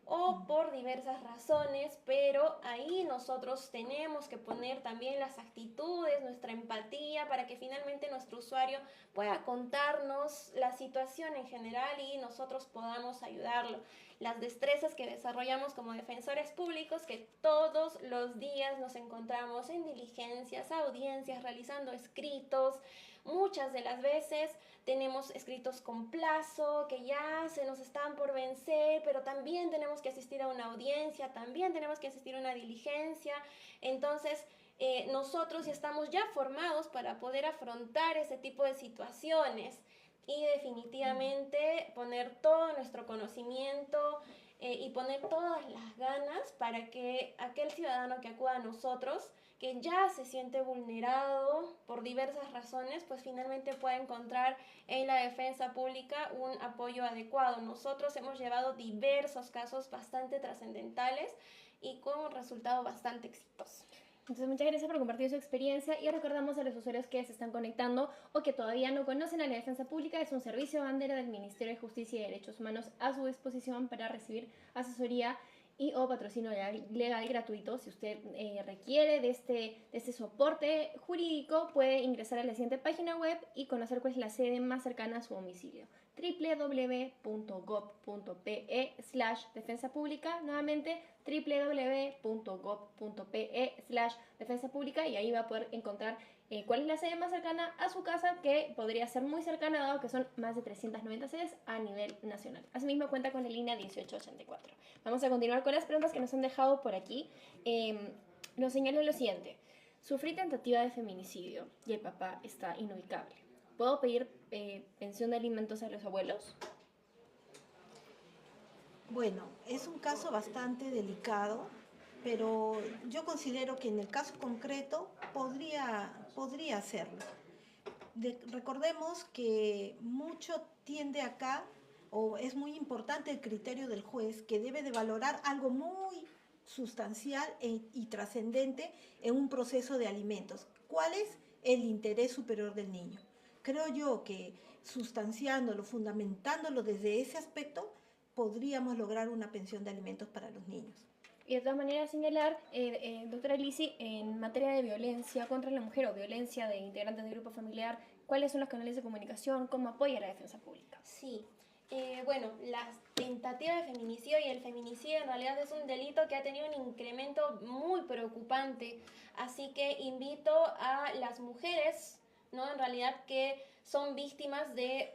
o por diversas razones, pero ahí nosotros tenemos que poner también las actitudes, nuestra empatía, para que finalmente nuestro usuario pueda contarnos la situación en general y nosotros podamos ayudarlo. Las destrezas que desarrollamos como defensores públicos, que todos los días nos encontramos en diligencias, audiencias, realizando escritos. Muchas de las veces tenemos escritos con plazo que ya se nos están por vencer, pero también tenemos que asistir a una audiencia, también tenemos que asistir a una diligencia. Entonces, nosotros estamos ya formados para poder afrontar ese tipo de situaciones y definitivamente poner todo nuestro conocimiento y poner todas las ganas para que aquel ciudadano que acuda a nosotros, que ya se siente vulnerado por diversas razones, pues finalmente pueda encontrar en la defensa pública un apoyo adecuado. Nosotros hemos llevado diversos casos bastante trascendentales y con un resultado bastante exitoso. Entonces, muchas gracias por compartir su experiencia y recordamos a los usuarios que se están conectando o que todavía no conocen a la defensa pública. Es un servicio bandera del Ministerio de Justicia y Derechos Humanos a su disposición para recibir asesoría y o patrocinio legal gratuito. Si usted requiere de este soporte jurídico, puede ingresar a la siguiente página web y conocer cuál es la sede más cercana a su domicilio: www.gov.pe/defensa pública. Nuevamente, www.gov.pe/defensa pública, y ahí va a poder encontrar cuál es la sede más cercana a su casa, que podría ser muy cercana dado que son más de 390 sedes a nivel nacional. Asimismo cuenta con la línea 1884. Vamos a continuar con las preguntas que nos han dejado por aquí. Nos señalan lo siguiente: sufrí tentativa de feminicidio y el papá está inubicable. ¿Puedo pedir pensión de alimentos a los abuelos? Bueno, es un caso bastante delicado, pero yo considero que en el caso concreto podría hacerlo. Recordemos que mucho tiende acá, o es muy importante el criterio del juez, que debe de valorar algo muy sustancial y trascendente en un proceso de alimentos. ¿Cuál es el interés superior del niño? Creo yo que sustanciándolo, fundamentándolo desde ese aspecto, podríamos lograr una pensión de alimentos para los niños. Y de todas maneras señalar, doctora Elisi, en materia de violencia contra la mujer o violencia de integrantes del grupo familiar, ¿cuáles son los canales de comunicación? ¿Cómo apoya la defensa pública? Sí, bueno, la tentativa de feminicidio y el feminicidio en realidad es un delito que ha tenido un incremento muy preocupante, así que invito a las mujeres, ¿no? En realidad que son víctimas de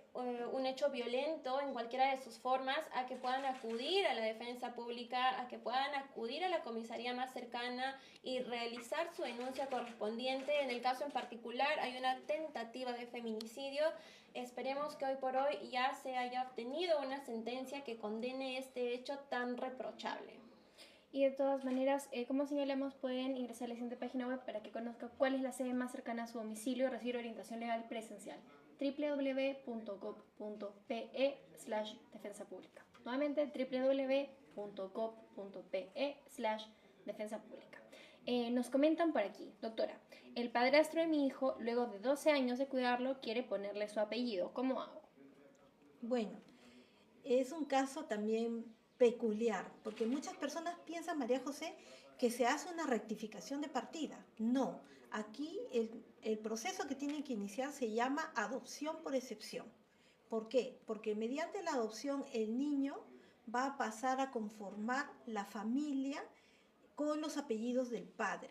un hecho violento en cualquiera de sus formas, a que puedan acudir a la defensa pública, a que puedan acudir a la comisaría más cercana y realizar su denuncia correspondiente. En el caso en particular hay una tentativa de feminicidio. Esperemos que hoy por hoy ya se haya obtenido una sentencia que condene este hecho tan reprochable. Y de todas maneras, como señalamos, pueden ingresar a la siguiente página web para que conozca cuál es la sede más cercana a su domicilio y recibir orientación legal presencial. www.gov.pe/defensa pública. Nuevamente, www.gov.pe/defensa pública. Nos comentan por aquí, doctora, el padrastro de mi hijo, luego de 12 años de cuidarlo, quiere ponerle su apellido. ¿Cómo hago? Bueno, es un caso también peculiar, porque muchas personas piensan, María José, que se hace una rectificación de partida. No, aquí el proceso que tienen que iniciar se llama adopción por excepción. ¿Por qué? Porque mediante la adopción el niño va a pasar a conformar la familia con los apellidos del padre,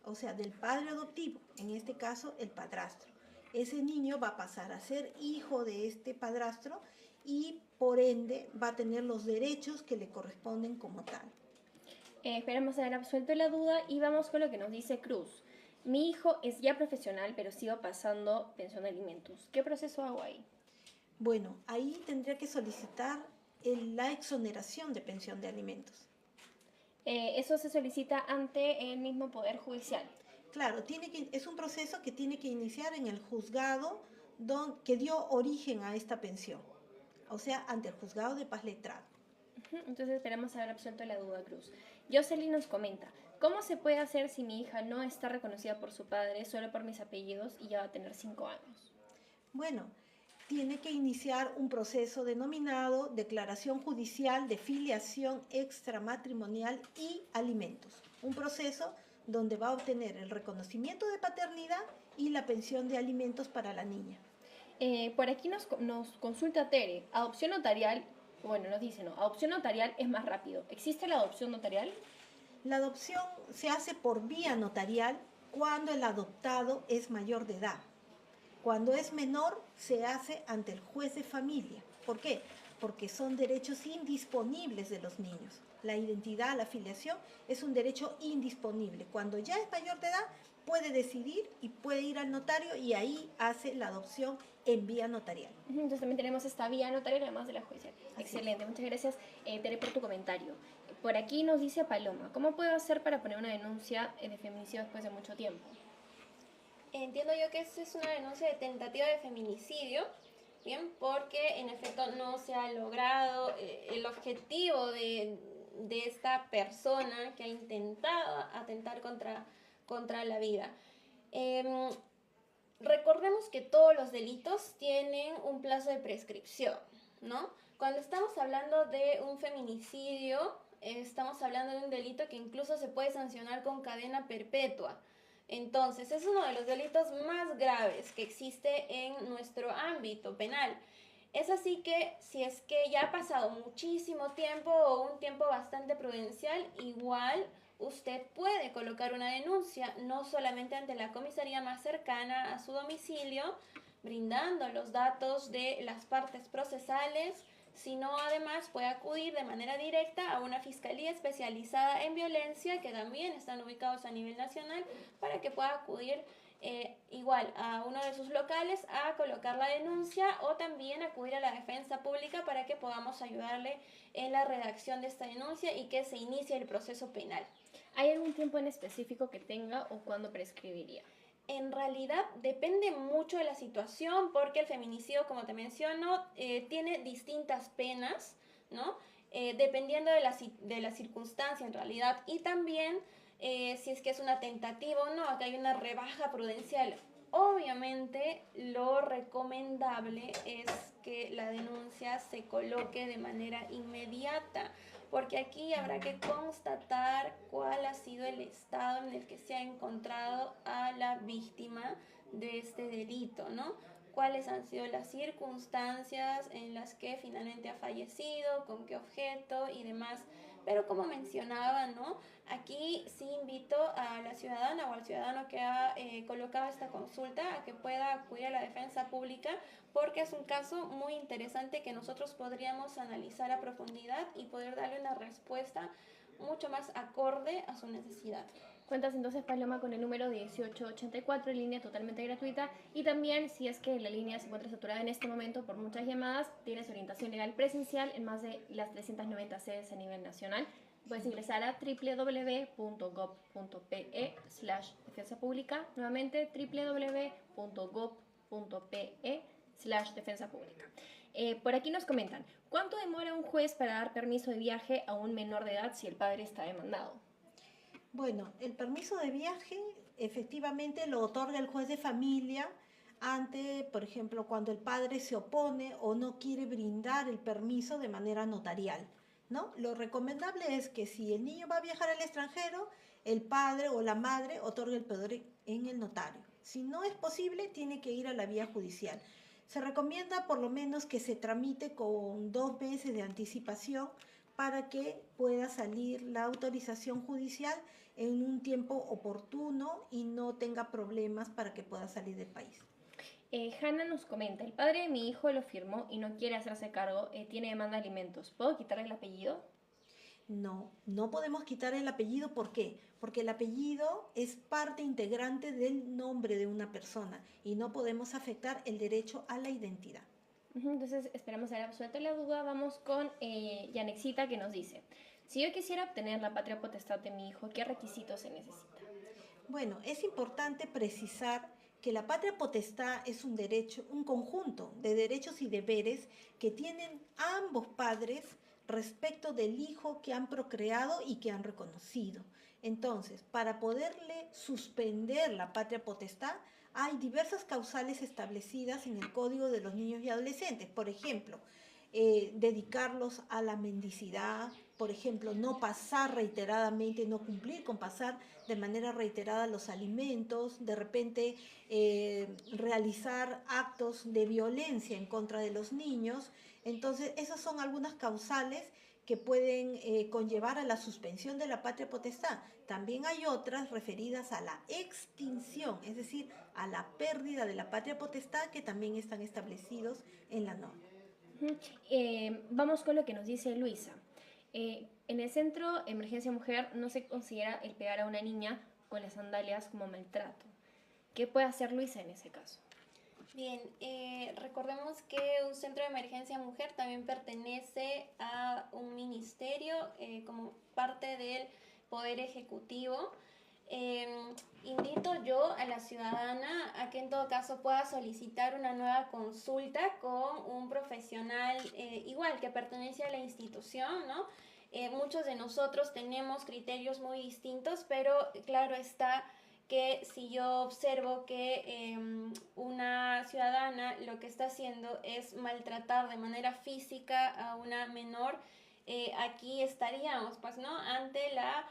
o sea, del padre adoptivo, en este caso el padrastro. Ese niño va a pasar a ser hijo de este padrastro y por ende va a tener los derechos que le corresponden como tal. Esperamos haber absuelto la duda y vamos con lo que nos dice Cruz. Mi hijo es ya profesional, pero sigo pasando pensión de alimentos. ¿Qué proceso hago ahí? Bueno, ahí tendría que solicitar la exoneración de pensión de alimentos. Eso se solicita ante el mismo Poder Judicial. Claro, es un proceso que tiene que iniciar en el juzgado que dio origen a esta pensión, o sea, ante el juzgado de paz letrado. Entonces esperamos haber absuelto la duda, Cruz. Jocelyn nos comenta, ¿cómo se puede hacer si mi hija no está reconocida por su padre solo por mis apellidos y ya va a tener 5 años? Bueno, tiene que iniciar un proceso denominado Declaración Judicial de Filiación Extramatrimonial y Alimentos. Un proceso donde va a obtener el reconocimiento de paternidad y la pensión de alimentos para la niña. Por aquí nos consulta Tere, adopción notarial, bueno, nos dice, no, adopción notarial es más rápido. ¿Existe la adopción notarial? La adopción se hace por vía notarial cuando el adoptado es mayor de edad. Cuando es menor, se hace ante el juez de familia. ¿Por qué? Porque son derechos indisponibles de los niños. La identidad, la filiación, es un derecho indisponible. Cuando ya es mayor de edad, puede decidir y puede ir al notario y ahí hace la adopción en vía notarial. Entonces también tenemos esta vía notarial además de la judicial. Así Excelente, muchas gracias Tere por tu comentario. Por aquí nos dice Paloma, ¿cómo puedo hacer para poner una denuncia de feminicidio después de mucho tiempo? Entiendo yo que esta es una denuncia de tentativa de feminicidio, bien, porque en efecto no se ha logrado el objetivo de esta persona que ha intentado atentar contra la vida. Recordemos que todos los delitos tienen un plazo de prescripción, ¿no? Cuando estamos hablando de un feminicidio, estamos hablando de un delito que incluso se puede sancionar con cadena perpetua. Entonces, es uno de los delitos más graves que existe en nuestro ámbito penal. Es así que si es que ya ha pasado muchísimo tiempo o un tiempo bastante prudencial, igual usted puede colocar una denuncia, no solamente ante la comisaría más cercana a su domicilio, brindando los datos de las partes procesales, sino además puede acudir de manera directa a una fiscalía especializada en violencia, que también están ubicados a nivel nacional, para que pueda acudir igual a uno de sus locales a colocar la denuncia o también acudir a la defensa pública para que podamos ayudarle en la redacción de esta denuncia y que se inicie el proceso penal. ¿Hay algún tiempo en específico que tenga o cuándo prescribiría? En realidad depende mucho de la situación porque el feminicidio, como te menciono, tiene distintas penas, ¿no? Dependiendo de la circunstancia en realidad y también si es que es una tentativa o no, acá hay una rebaja prudencial. Obviamente lo recomendable es que la denuncia se coloque de manera inmediata, porque aquí habrá que constatar cuál ha sido el estado en el que se ha encontrado a la víctima de este delito, ¿no? Cuáles han sido las circunstancias en las que finalmente ha fallecido, con qué objeto y demás. Pero como mencionaba, ¿no? Aquí sí invito a la ciudadana o al ciudadano que ha colocado esta consulta a que pueda acudir a la defensa pública porque es un caso muy interesante que nosotros podríamos analizar a profundidad y poder darle una respuesta mucho más acorde a su necesidad. Cuentas entonces, Paloma, con el número 1884, línea totalmente gratuita, y también si es que la línea se encuentra saturada en este momento por muchas llamadas, tienes orientación legal presencial en más de las 390 sedes a nivel nacional. Puedes ingresar a www.gov.pe/defensa pública, nuevamente www.gov.pe/defensa www.justicia.gov.pe/defensa pública. Por aquí nos comentan, ¿cuánto demora un juez para dar permiso de viaje a un menor de edad si el padre está demandado? Bueno, el permiso de viaje efectivamente lo otorga el juez de familia ante, por ejemplo, cuando el padre se opone o no quiere brindar el permiso de manera notarial, ¿no? Lo recomendable es que si el niño va a viajar al extranjero, el padre o la madre otorgue el poder en el notario. Si no es posible, tiene que ir a la vía judicial. Se recomienda por lo menos que se tramite con 2 meses de anticipación para que pueda salir la autorización judicial en un tiempo oportuno y no tenga problemas para que pueda salir del país. Hanna nos comenta, el padre de mi hijo lo firmó y no quiere hacerse cargo, tiene demanda de alimentos. ¿Puedo quitarle el apellido? No, no podemos quitar el apellido. ¿Por qué? Porque el apellido es parte integrante del nombre de una persona y no podemos afectar el derecho a la identidad. Entonces esperamos haber absuelto la duda. Vamos con Yanexita, que nos dice, si yo quisiera obtener la patria potestad de mi hijo, ¿qué requisitos se necesitan? Bueno, es importante precisar que la patria potestad es un derecho, un conjunto de derechos y deberes que tienen ambos padres respecto del hijo que han procreado y que han reconocido. Entonces, para poderle suspender la patria potestad, hay diversas causales establecidas en el Código de los Niños y Adolescentes. Por ejemplo, dedicarlos a la mendicidad, por ejemplo, no pasar reiteradamente, no cumplir con pasar de manera reiterada los alimentos, de repente realizar actos de violencia en contra de los niños. Entonces, esas son algunas causales que pueden conllevar a la suspensión de la patria potestad. También hay otras referidas a la extinción, es decir, a la pérdida de la patria potestad, que también están establecidos en la norma. Vamos con lo que nos dice Luisa. En el centro Emergencia Mujer no se considera el pegar a una niña con las sandalias como maltrato. ¿Qué puede hacer Luisa en ese caso? Bien, recordemos que un centro de emergencia mujer también pertenece a un ministerio como parte del Poder Ejecutivo. Invito yo a la ciudadana a que en todo caso pueda solicitar una nueva consulta con un profesional igual que pertenece a la institución, ¿no? Muchos de nosotros tenemos criterios muy distintos, pero claro está que si yo observo que una ciudadana lo que está haciendo es maltratar de manera física a una menor, aquí estaríamos, pues, ¿no?, ante la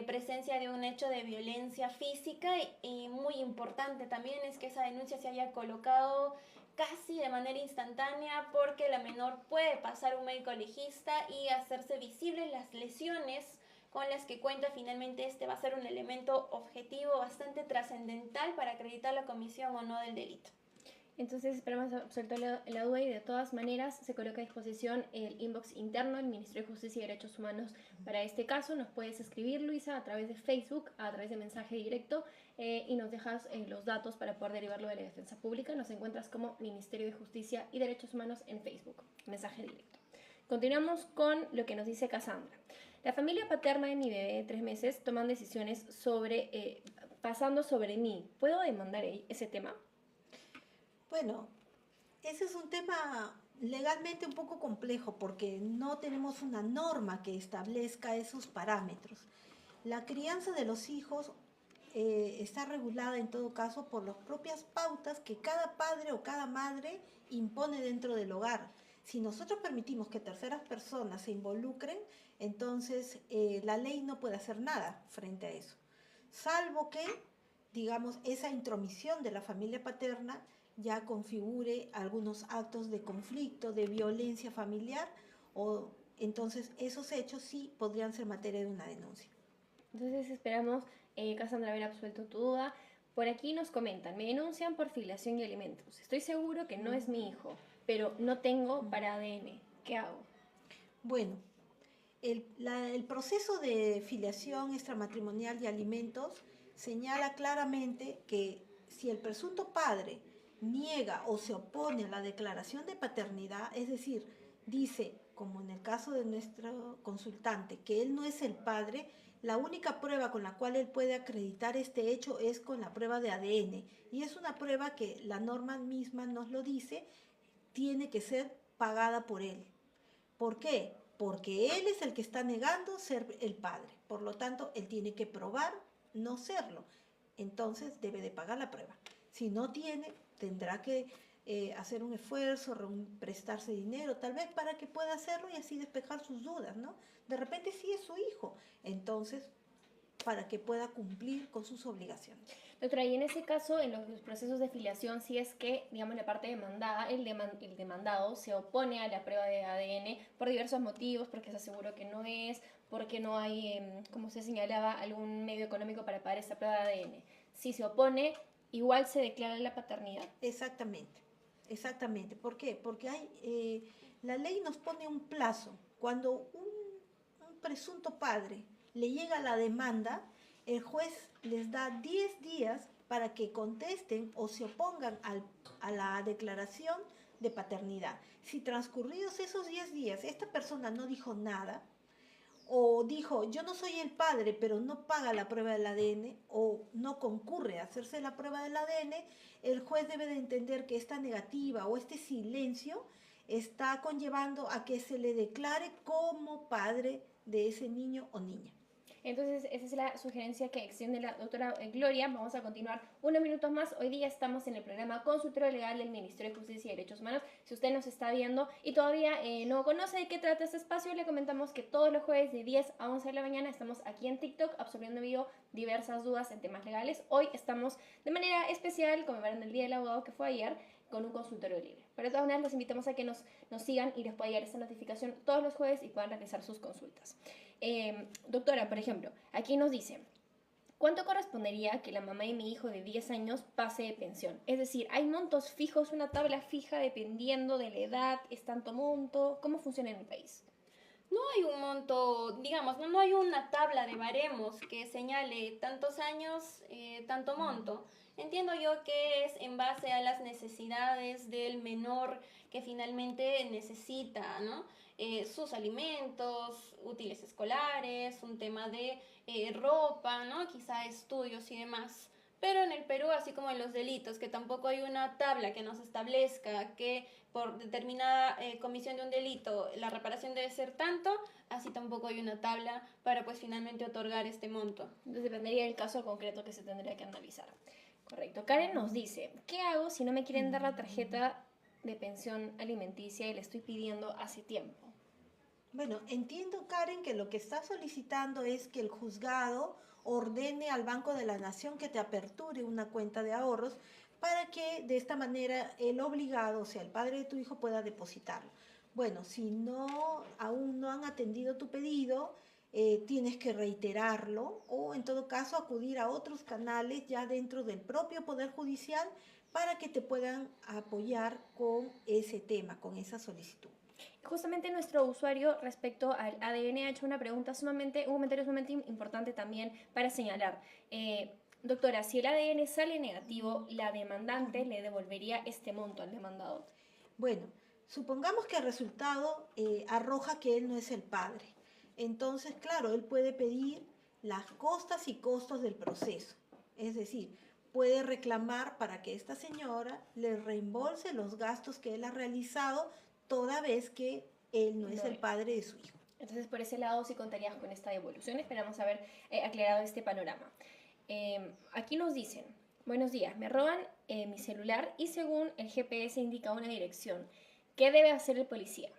presencia de un hecho de violencia física y muy importante también es que esa denuncia se haya colocado casi de manera instantánea porque la menor puede pasar un médico legista y hacerse visibles las lesiones con las que cuenta. Finalmente este va a ser un elemento objetivo bastante trascendental para acreditar la comisión o no del delito. Entonces esperamos absuelto la duda y de todas maneras se coloca a disposición el inbox interno del Ministerio de Justicia y Derechos Humanos para este caso. Nos puedes escribir, Luisa, a través de Facebook, a través de mensaje directo y nos dejas los datos para poder derivarlo de la Defensa Pública. Nos encuentras como Ministerio de Justicia y Derechos Humanos en Facebook, mensaje directo. Continuamos con lo que nos dice Cassandra. La familia paterna de mi bebé de 3 meses toman decisiones pasando sobre mí. ¿Puedo demandar ese tema? Bueno, ese es un tema legalmente un poco complejo porque no tenemos una norma que establezca esos parámetros. La crianza de los hijos está regulada en todo caso por las propias pautas que cada padre o cada madre impone dentro del hogar. Si nosotros permitimos que terceras personas se involucren, entonces la ley no puede hacer nada frente a eso. Salvo que, digamos, esa intromisión de la familia paterna ya configure algunos actos de conflicto, de violencia familiar, o entonces esos hechos sí podrían ser materia de una denuncia. Entonces esperamos, Cassandra, haber absuelto tu duda. Por aquí nos comentan, me denuncian por filiación y alimentos. Estoy seguro que no es mi hijo, pero no tengo para ADN. ¿Qué hago? Bueno, el proceso de filiación extramatrimonial y alimentos señala claramente que si el presunto padre niega o se opone a la declaración de paternidad, es decir, dice, como en el caso de nuestro consultante, que él no es el padre, la única prueba con la cual él puede acreditar este hecho es con la prueba de ADN. Y es una prueba que la norma misma nos lo dice, tiene que ser pagada por él. ¿Por qué? Porque él es el que está negando ser el padre. Por lo tanto, él tiene que probar no serlo. Entonces debe de pagar la prueba. Si no tiene, tendrá que hacer un esfuerzo, prestarse dinero, tal vez para que pueda hacerlo y así despejar sus dudas, ¿no? De repente sí es su hijo, entonces para que pueda cumplir con sus obligaciones. Doctora, y en ese caso, en los procesos de filiación, si es que, digamos, la parte demandada, el demandado se opone a la prueba de ADN por diversos motivos, porque se aseguró que no es, porque no hay, como se señalaba, algún medio económico para pagar esa prueba de ADN. Si se opone, igual se declara la paternidad. Exactamente, exactamente. ¿Por qué? Porque la ley nos pone un plazo. Cuando un presunto padre le llega la demanda, el juez les da 10 días para que contesten o se opongan a la declaración de paternidad. Si transcurridos esos 10 días esta persona no dijo nada, o dijo yo no soy el padre pero no paga la prueba del ADN o no concurre a hacerse la prueba del ADN, el juez debe de entender que esta negativa o este silencio está conllevando a que se le declare como padre de ese niño o niña. Entonces, esa es la sugerencia que extiende la doctora Gloria. Vamos a continuar unos minutos más. Hoy día estamos en el programa Consultorio Legal del Ministerio de Justicia y Derechos Humanos. Si usted nos está viendo y todavía no conoce de qué trata este espacio, le comentamos que todos los jueves de 10 a 11 de la mañana estamos aquí en TikTok absorbiendo en vivo diversas dudas en temas legales. Hoy estamos de manera especial conmemorando el Día del Abogado que fue ayer, con un consultorio libre. Pero de todas maneras los invitamos a que nos sigan y les pueda llegar esta notificación todos los jueves y puedan realizar sus consultas. Doctora, por ejemplo, aquí nos dice, ¿cuánto correspondería que la mamá de mi hijo de 10 años pase de pensión? Es decir, ¿hay montos fijos, una tabla fija dependiendo de la edad? ¿Es tanto monto? ¿Cómo funciona en el país? No hay un monto, digamos, no hay una tabla de baremos que señale tantos años, tanto monto. Entiendo yo que es en base a las necesidades del menor que finalmente necesita, ¿no? Sus alimentos, útiles escolares, un tema de ropa, ¿no? Quizá estudios y demás. Pero en el Perú, así como en los delitos, que tampoco hay una tabla que nos establezca que por determinada comisión de un delito la reparación debe ser tanto, así tampoco hay una tabla para pues finalmente otorgar este monto. Entonces dependería del caso concreto que se tendría que analizar. Correcto. Karen nos dice, ¿qué hago si no me quieren dar la tarjeta de pensión alimenticia y le estoy pidiendo hace tiempo? Bueno, entiendo, Karen, que lo que está solicitando es que el juzgado ordene al Banco de la Nación que te aperture una cuenta de ahorros para que de esta manera el obligado, o sea, el padre de tu hijo, pueda depositarlo. Bueno, si aún no han atendido tu pedido, tienes que reiterarlo o en todo caso acudir a otros canales ya dentro del propio Poder Judicial para que te puedan apoyar con ese tema, con esa solicitud. Justamente nuestro usuario respecto al ADN ha hecho un comentario sumamente importante también para señalar. Doctora, si el ADN sale negativo, la demandante le devolvería este monto al demandado. Bueno, supongamos que el resultado arroja que él no es el padre. Entonces, claro, él puede pedir las costas y costos del proceso. Es decir, puede reclamar para que esta señora le reembolse los gastos que él ha realizado toda vez que él no es el padre de su hijo. Entonces, por ese lado sí contarías con esta devolución. Esperamos haber aclarado este panorama. Aquí nos dicen, buenos días, me roban mi celular y según el GPS indica una dirección. ¿Qué debe hacer el policía?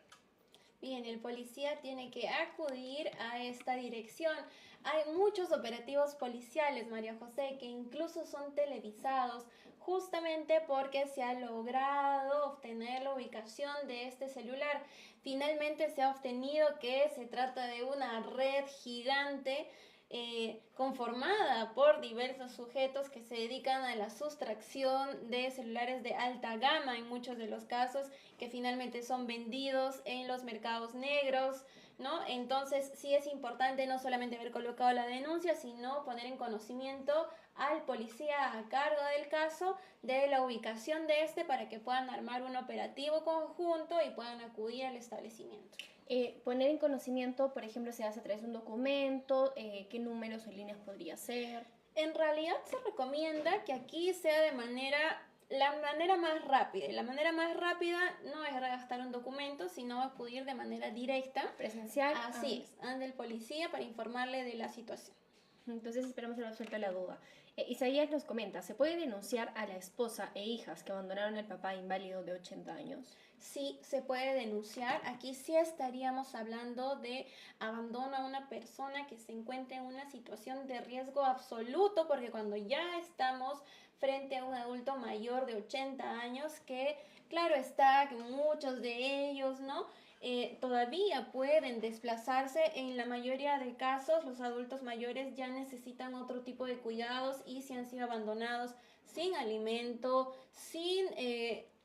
Bien, el policía tiene que acudir a esta dirección. Hay muchos operativos policiales, María José, que incluso son televisados justamente porque se ha logrado obtener la ubicación de este celular. Finalmente se ha obtenido que se trata de una red gigante conformada por diversos sujetos que se dedican a la sustracción de celulares de alta gama en muchos de los casos que finalmente son vendidos en los mercados negros, ¿no? Entonces sí es importante no solamente haber colocado la denuncia, sino poner en conocimiento al policía a cargo del caso de la ubicación de este para que puedan armar un operativo conjunto y puedan acudir al establecimiento. Poner en conocimiento, por ejemplo, se hace a través de un documento, qué números o líneas podría ser. En realidad se recomienda que aquí sea de manera la manera más rápida. Y la manera más rápida no es redactar un documento, sino acudir de manera directa. Presencial. Así es, ante el policía para informarle de la situación. Entonces esperamos haber resuelto la duda. Isaías nos comenta, ¿se puede denunciar a la esposa e hijas que abandonaron al papá inválido de 80 años? Sí, se puede denunciar. Aquí sí estaríamos hablando de abandono a una persona que se encuentra en una situación de riesgo absoluto, porque cuando ya estamos frente a un adulto mayor de 80 años, que claro está que muchos de ellos, ¿no? Todavía pueden desplazarse. En la mayoría de casos, los adultos mayores ya necesitan otro tipo de cuidados y si han sido abandonados sin alimento, sin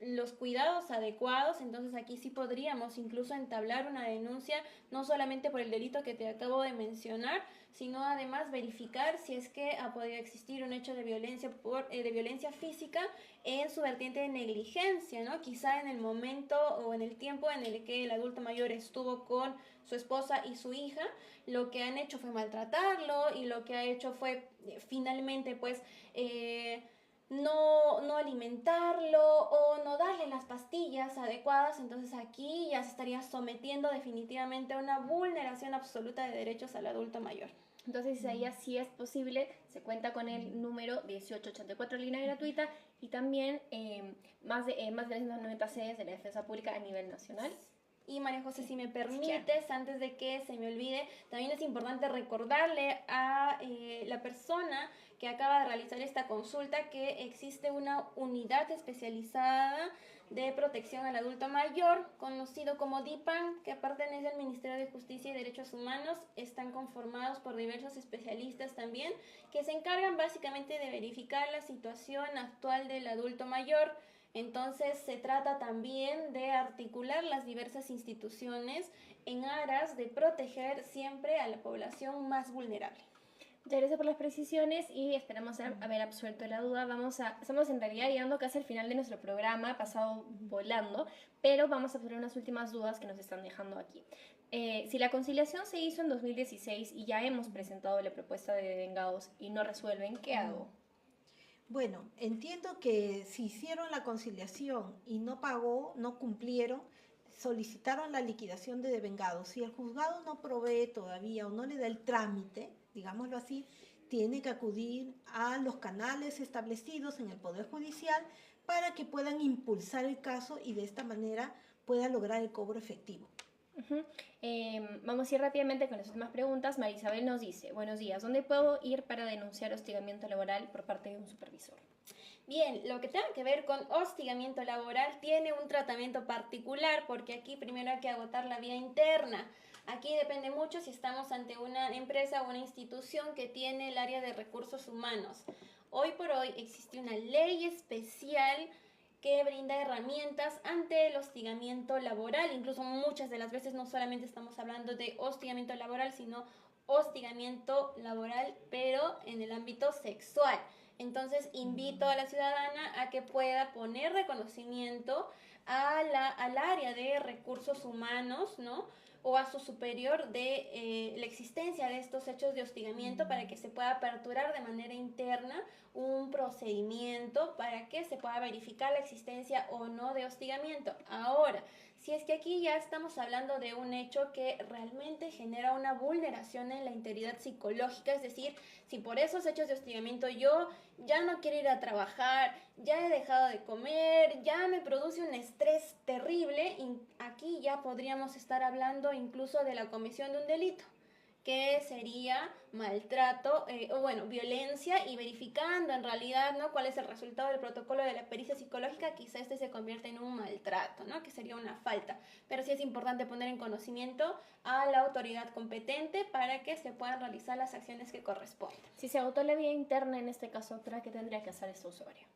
los cuidados adecuados, entonces aquí sí podríamos incluso entablar una denuncia, no solamente por el delito que te acabo de mencionar, sino además verificar si es que ha podido existir un hecho de violencia de violencia física en su vertiente de negligencia, ¿no? Quizá en el momento o en el tiempo en el que el adulto mayor estuvo con su esposa y su hija, lo que han hecho fue maltratarlo y lo que ha hecho fue finalmente pues no alimentarlo o no darle las pastillas adecuadas, entonces aquí ya se estaría sometiendo definitivamente a una vulneración absoluta de derechos al adulto mayor. Entonces, Isaías, sí es posible, se cuenta con el número 1884, línea gratuita, y también más de 390 sedes de la Defensa Pública a nivel nacional. Y María José, si me permites, antes de que se me olvide, también es importante recordarle a la persona que acaba de realizar esta consulta que existe una unidad especializada de protección al adulto mayor, conocido como DIPAN, que pertenece al Ministerio de Justicia y Derechos Humanos. Están conformados por diversos especialistas también, que se encargan básicamente de verificar la situación actual del adulto mayor. Entonces se trata también de articular las diversas instituciones en aras de proteger siempre a la población más vulnerable. Muchas gracias por las precisiones y esperamos haber absuelto la duda. Estamos en realidad llegando casi al final de nuestro programa, pasado volando, pero vamos a poner unas últimas dudas que nos están dejando aquí. Si la conciliación se hizo en 2016 y ya hemos presentado la propuesta de devengados y no resuelven, ¿qué hago? Bueno, entiendo que si hicieron la conciliación y no pagó, no cumplieron, solicitaron la liquidación de devengados. Si el juzgado no provee todavía o no le da el trámite, digámoslo así, tiene que acudir a los canales establecidos en el Poder Judicial para que puedan impulsar el caso y de esta manera pueda lograr el cobro efectivo. Vamos a ir rápidamente con las últimas preguntas. María Isabel nos dice, buenos días, ¿dónde puedo ir para denunciar hostigamiento laboral por parte de un supervisor? Bien, lo que tenga que ver con hostigamiento laboral tiene un tratamiento particular porque aquí primero hay que agotar la vía interna. Aquí depende mucho si estamos ante una empresa o una institución que tiene el área de recursos humanos. Hoy por hoy existe una ley especial que brinda herramientas ante el hostigamiento laboral. Incluso muchas de las veces no solamente estamos hablando de hostigamiento laboral, sino hostigamiento laboral, pero en el ámbito sexual. Entonces invito a la ciudadana a que pueda poner reconocimiento al área de recursos humanos, ¿no? O a su superior de la existencia de estos hechos de hostigamiento para que se pueda aperturar de manera interna un procedimiento para que se pueda verificar la existencia o no de hostigamiento. Ahora, si es que aquí ya estamos hablando de un hecho que realmente genera una vulneración en la integridad psicológica, es decir, si por esos hechos de hostigamiento yo ya no quiero ir a trabajar, ya he dejado de comer, ya me produce un estrés terrible, y aquí ya podríamos estar hablando incluso de la comisión de un delito, que sería maltrato o bueno, violencia, y verificando en realidad, ¿no?, cuál es el resultado del protocolo de la pericia psicológica, quizá este se convierte en un maltrato, ¿no?, que sería una falta. Pero sí es importante poner en conocimiento a la autoridad competente para que se puedan realizar las acciones que corresponden. Si se agotó la vía interna, en este caso, ¿qué tendría que hacer este usuario?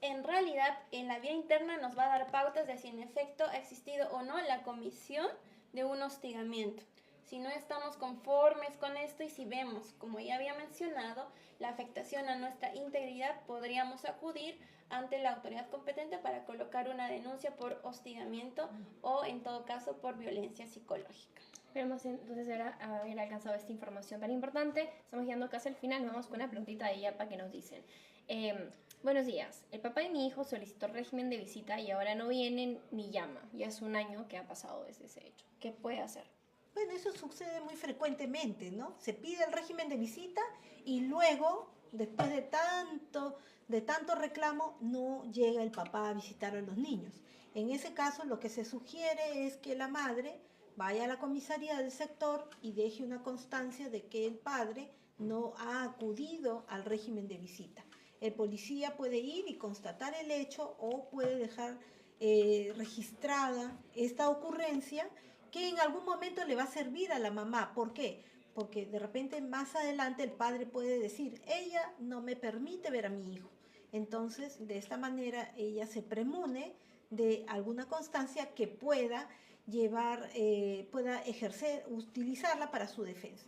En realidad, en la vía interna nos va a dar pautas de si en efecto ha existido o no la comisión de un hostigamiento. Si no estamos conformes con esto y si vemos, como ya había mencionado, la afectación a nuestra integridad, podríamos acudir ante la autoridad competente para colocar una denuncia por hostigamiento o, en todo caso, por violencia psicológica. Esperemos entonces haber alcanzado esta información tan importante. Estamos llegando casi al final. Vamos con una preguntita de IAPA que nos dicen. Buenos días. El papá de mi hijo solicitó régimen de visita y ahora no viene ni llama. Ya es un año que ha pasado desde ese hecho. ¿Qué puede hacer? Bueno, eso sucede muy frecuentemente, ¿no? Se pide el régimen de visita y luego, después de tanto reclamo, no llega el papá a visitar a los niños. En ese caso, lo que se sugiere es que la madre vaya a la comisaría del sector y deje una constancia de que el padre no ha acudido al régimen de visita. El policía puede ir y constatar el hecho o puede dejar registrada esta ocurrencia que en algún momento le va a servir a la mamá. ¿Por qué? Porque de repente más adelante el padre puede decir, ella no me permite ver a mi hijo. Entonces, de esta manera ella se premune de alguna constancia que pueda pueda ejercer, utilizarla para su defensa.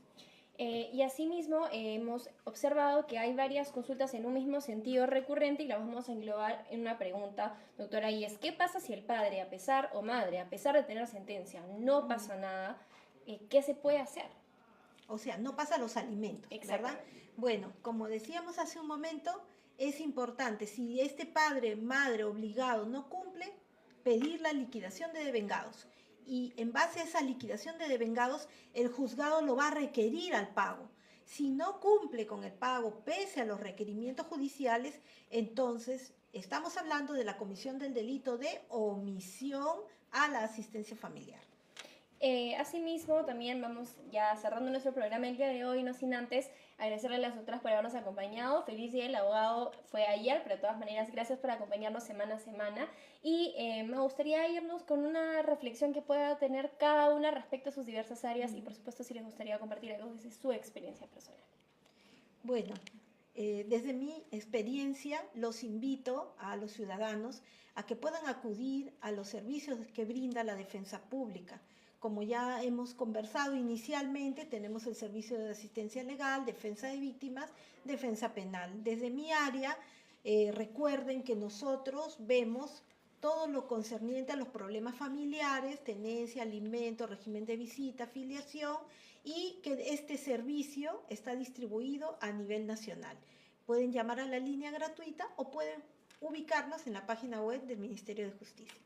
Y asimismo hemos observado que hay varias consultas en un mismo sentido recurrente y las vamos a englobar en una pregunta, doctora, y es ¿qué pasa si el padre, a pesar, o madre, a pesar de tener sentencia, no pasa nada? ¿Qué se puede hacer? O sea, no pasa los alimentos, ¿verdad? Bueno, como decíamos hace un momento, es importante, si este padre, madre obligado no cumple, pedir la liquidación de devengados. Y en base a esa liquidación de devengados, el juzgado lo va a requerir al pago. Si no cumple con el pago pese a los requerimientos judiciales, entonces estamos hablando de la comisión del delito de omisión a la asistencia familiar. Asimismo, también vamos ya cerrando nuestro programa el día de hoy, no sin antes agradecerle a las otras por habernos acompañado. Feliz Día del Abogado fue ayer, pero de todas maneras, gracias por acompañarnos semana a semana. Y me gustaría irnos con una reflexión que pueda tener cada una respecto a sus diversas áreas y, por supuesto, si les gustaría compartir algo desde su experiencia personal. Bueno, desde mi experiencia los invito a los ciudadanos a que puedan acudir a los servicios que brinda la defensa pública. Como ya hemos conversado inicialmente, tenemos el servicio de asistencia legal, defensa de víctimas, defensa penal. Desde mi área, recuerden que nosotros vemos todo lo concerniente a los problemas familiares, tenencia, alimento, régimen de visita, filiación, y que este servicio está distribuido a nivel nacional. Pueden llamar a la línea gratuita o pueden ubicarnos en la página web del Ministerio de Justicia.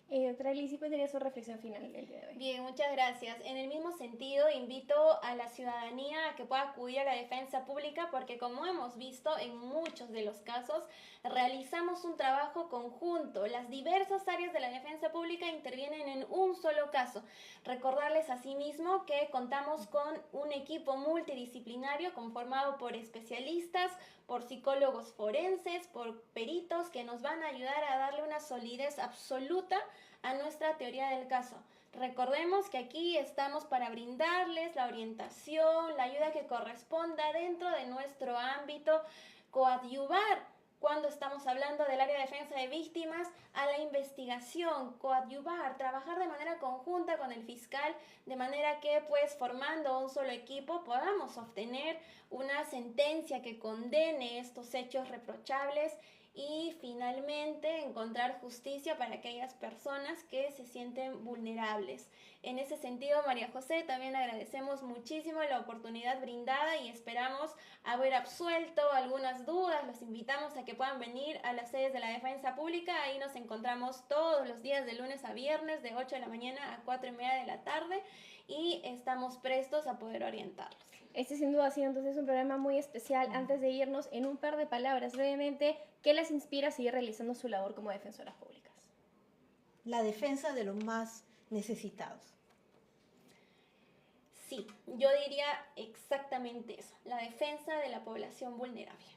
Doctora Lizy, ¿cuál sería su reflexión final del día de hoy? Bien, muchas gracias. En el mismo sentido, invito a la ciudadanía a que pueda acudir a la defensa pública porque, como hemos visto en muchos de los casos, realizamos un trabajo conjunto. Las diversas áreas de la defensa pública intervienen en un solo caso. Recordarles asimismo que contamos con un equipo multidisciplinario conformado por especialistas, por psicólogos forenses, por peritos que nos van a ayudar a darle una solidez absoluta a nuestra teoría del caso. Recordemos que aquí estamos para brindarles la orientación, la ayuda que corresponda dentro de nuestro ámbito, coadyuvar cuando estamos hablando del área de defensa de víctimas a la investigación, coadyuvar, trabajar de manera conjunta con el fiscal, de manera que pues formando un solo equipo podamos obtener una sentencia que condene estos hechos reprochables y finalmente encontrar justicia para aquellas personas que se sienten vulnerables. En ese sentido, María José, también agradecemos muchísimo la oportunidad brindada y esperamos haber absuelto algunas dudas. Los invitamos a que puedan venir a las sedes de la Defensa Pública. Ahí nos encontramos todos los días de lunes a viernes de 8 de la mañana a 4:30 de la tarde y estamos prestos a poder orientarlos. Este sin duda ha sido entonces un programa muy especial. Antes de irnos, en un par de palabras brevemente, ¿qué les inspira a seguir realizando su labor como defensoras públicas? La defensa de los más necesitados. Sí, yo diría exactamente eso, la defensa de la población vulnerable.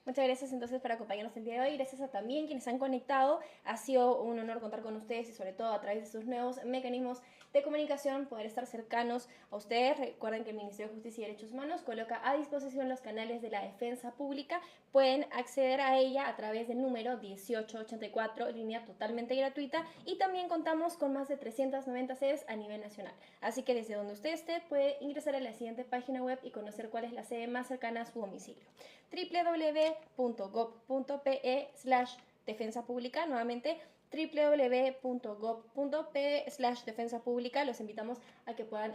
Muchas gracias entonces por acompañarnos el día de hoy. Gracias a también quienes han conectado. Ha sido un honor contar con ustedes y sobre todo a través de sus nuevos mecanismos de comunicación poder estar cercanos a ustedes. Recuerden que el Ministerio de Justicia y Derechos Humanos coloca a disposición los canales de la defensa pública. Pueden acceder a ella a través del número 1884, línea totalmente gratuita, y también contamos con más de 390 sedes a nivel nacional. Así que desde donde usted esté puede ingresar a la siguiente página web y conocer cuál es la sede más cercana a su domicilio: www.gov.pe/defensa pública. Nuevamente www.gov.p/defensa pública. Los invitamos a que puedan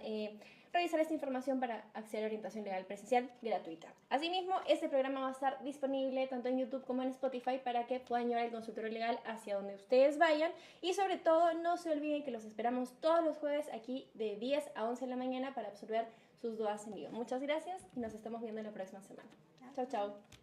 revisar esta información para acceder a orientación legal presencial gratuita. Asimismo, este programa va a estar disponible tanto en YouTube como en Spotify para que puedan llevar el consultorio legal hacia donde ustedes vayan. Y sobre todo, no se olviden que los esperamos todos los jueves aquí de 10 a 11 de la mañana para absorber sus dudas en vivo. Muchas gracias y nos estamos viendo la próxima semana. Chao, chao.